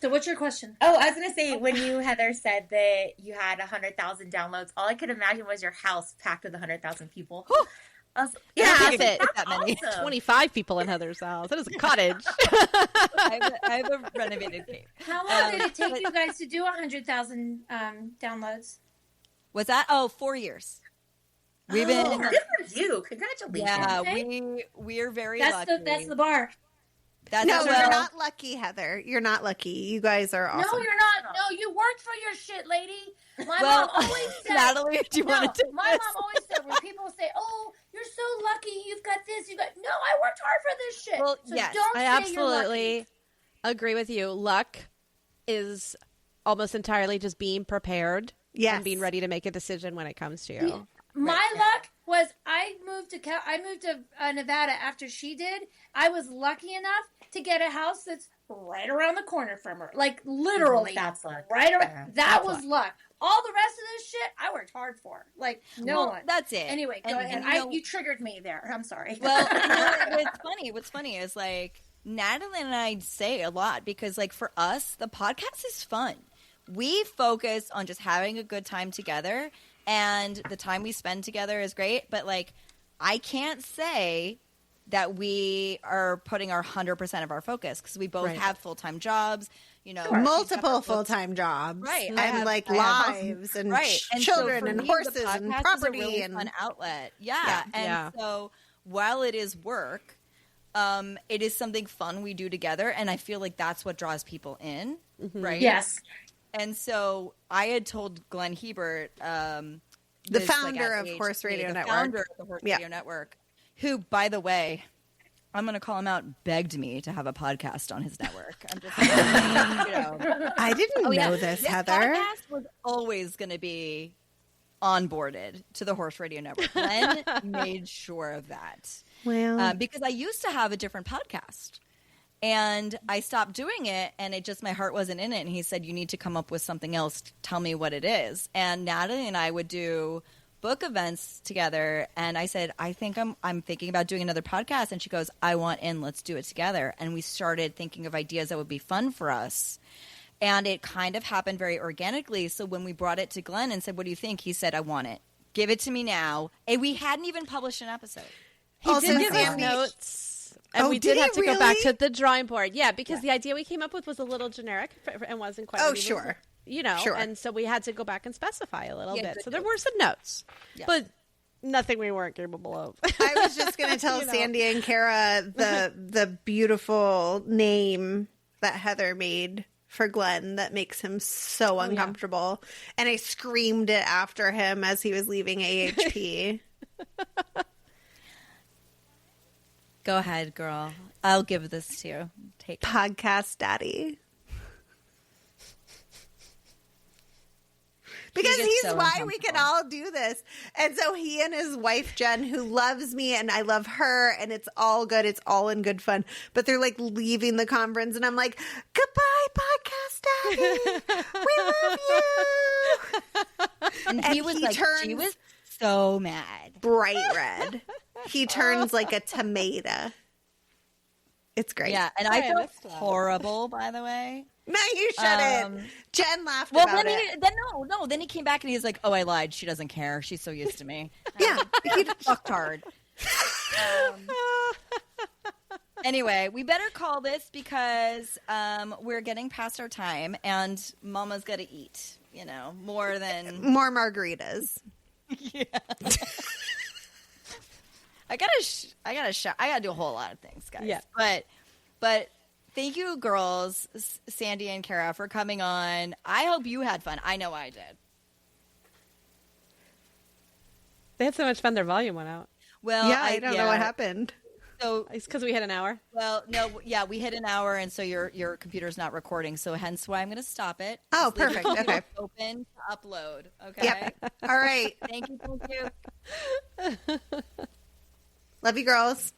So what's your question? Oh, I was gonna say when you, Heather, said that you had 100,000 downloads, all I could imagine was your house packed with 100,000 people. Yeah, Half it. that's that many. awesome. 25 people in Heather's house. That is a cottage. I have a renovated cave. How long did it take you guys to do 100,000 downloads? What's that? Oh, 4 years. We've been. Oh, good for you. Congratulations. Yeah, Okay. we're very That's lucky. that's the bar. That's No, well, you're not lucky, Heather. You're not lucky. You guys are awesome. No, you're not. No, you worked for your shit, lady. My Well, mom always said. Natalie, do you No, want to take my this? mom always said when people say, "Oh, you're so lucky, you've got this, you got." No, I worked hard for this shit. Well, so yes, don't I say absolutely you're lucky. agree with you. Luck is almost entirely just being prepared Yes. and being ready to make a decision when it comes to you. My luck was I moved to Nevada after she did. I was lucky enough to get a house that's right around the corner from her, like literally That's luck. right around. Yeah. That That's was luck. All the rest of this shit, I worked hard for. Like no Well, one. that's it. Anyway, go And ahead. you know- You triggered me there. I'm sorry. Well, what's funny is like Natalie and I say a lot because like for us, the podcast is fun. We focus on just having a good time together, and the time we spend together is great. But like, I can't say that we are putting our 100% of our focus because we both Right. have full-time jobs. You know, Multiple full-time jobs. Right. And I have- like I have- lives and right. And so children for and me, horses the and podcast is property a really and fun outlet. Yeah. Yeah. And Yeah. so while it is work, it is something fun we do together, and I feel like that's what draws people in, right? yes. And so I had told Glenn Hebert, the this, founder at of AHP, Horse Radio the Network. founder of the Horse Yeah. Radio Network, who, by the way, I'm going to call him out, begged me to have a podcast on his network. I'm just, you know. I didn't know this, Heather. Podcast was always going to be onboarded to the Horse Radio Network. Glenn made sure of that. Well, Because I used to have a different podcast. And I stopped doing it, and it just, my heart wasn't in it. And he said, you need to come up with something else. Tell me what it is. And Natalie and I would do book events together. And I said, I think I'm thinking about doing another podcast. And she goes, I want in. Let's do it together. And we started thinking of ideas that would be fun for us. And it kind of happened very organically. So when we brought it to Glenn and said, what do you think? He said, I want it. Give it to me now. And we hadn't even published an episode. He Also, did give us Sandy- notes. And Oh, we did did have he to go back really? to the drawing board. Yeah, because the idea we came up with was a little generic and wasn't quite. Oh, what he was- sure. You know, Sure. and so we had to go back and specify a little Yeah, bit. good So there notes. were some notes, Yeah. but nothing we weren't capable of. I was just going to tell You know. Sandy and Cara the beautiful name that Heather made for Glenn that makes him so uncomfortable. And I screamed it after him as he was leaving AHP. Go ahead, girl. I'll give this to you. Take it. Podcast Daddy. Because gets he's so why we can uncomfortable. all do this. And so he and his wife, Jen, who loves me and I love her, and it's all good. It's all in good fun. But they're like leaving the conference, and I'm like, goodbye, Podcast Daddy. We love you. And And he was he like, she turns- was so mad. Bright red. He turns like a tomato. It's great. Yeah, and I I felt missed that. horrible, by the way. No, you shouldn't. Jen laughed Well, about then it. then he came back and he's like, "Oh, I lied. She doesn't care. She's so used to me." Yeah. He fucked hard. Anyway, we better call this because we're getting past our time, and Mama's got to eat. You know, more than More margaritas. I gotta do a whole lot of things, guys. Yeah. But thank you, girls, Sandy and Cara, for coming on. I hope you had fun. I know I did. They had so much fun, their volume went out. Well, Yeah, I don't know what happened. So, It's because we hit an hour. well, no, yeah, we hit an hour, and so your computer's not recording. So, hence why I'm going to stop it. Oh, Just leave perfect. your computer Okay. Open to upload. Okay. Yep. All right. Thank you. Thank you. Love you, girls.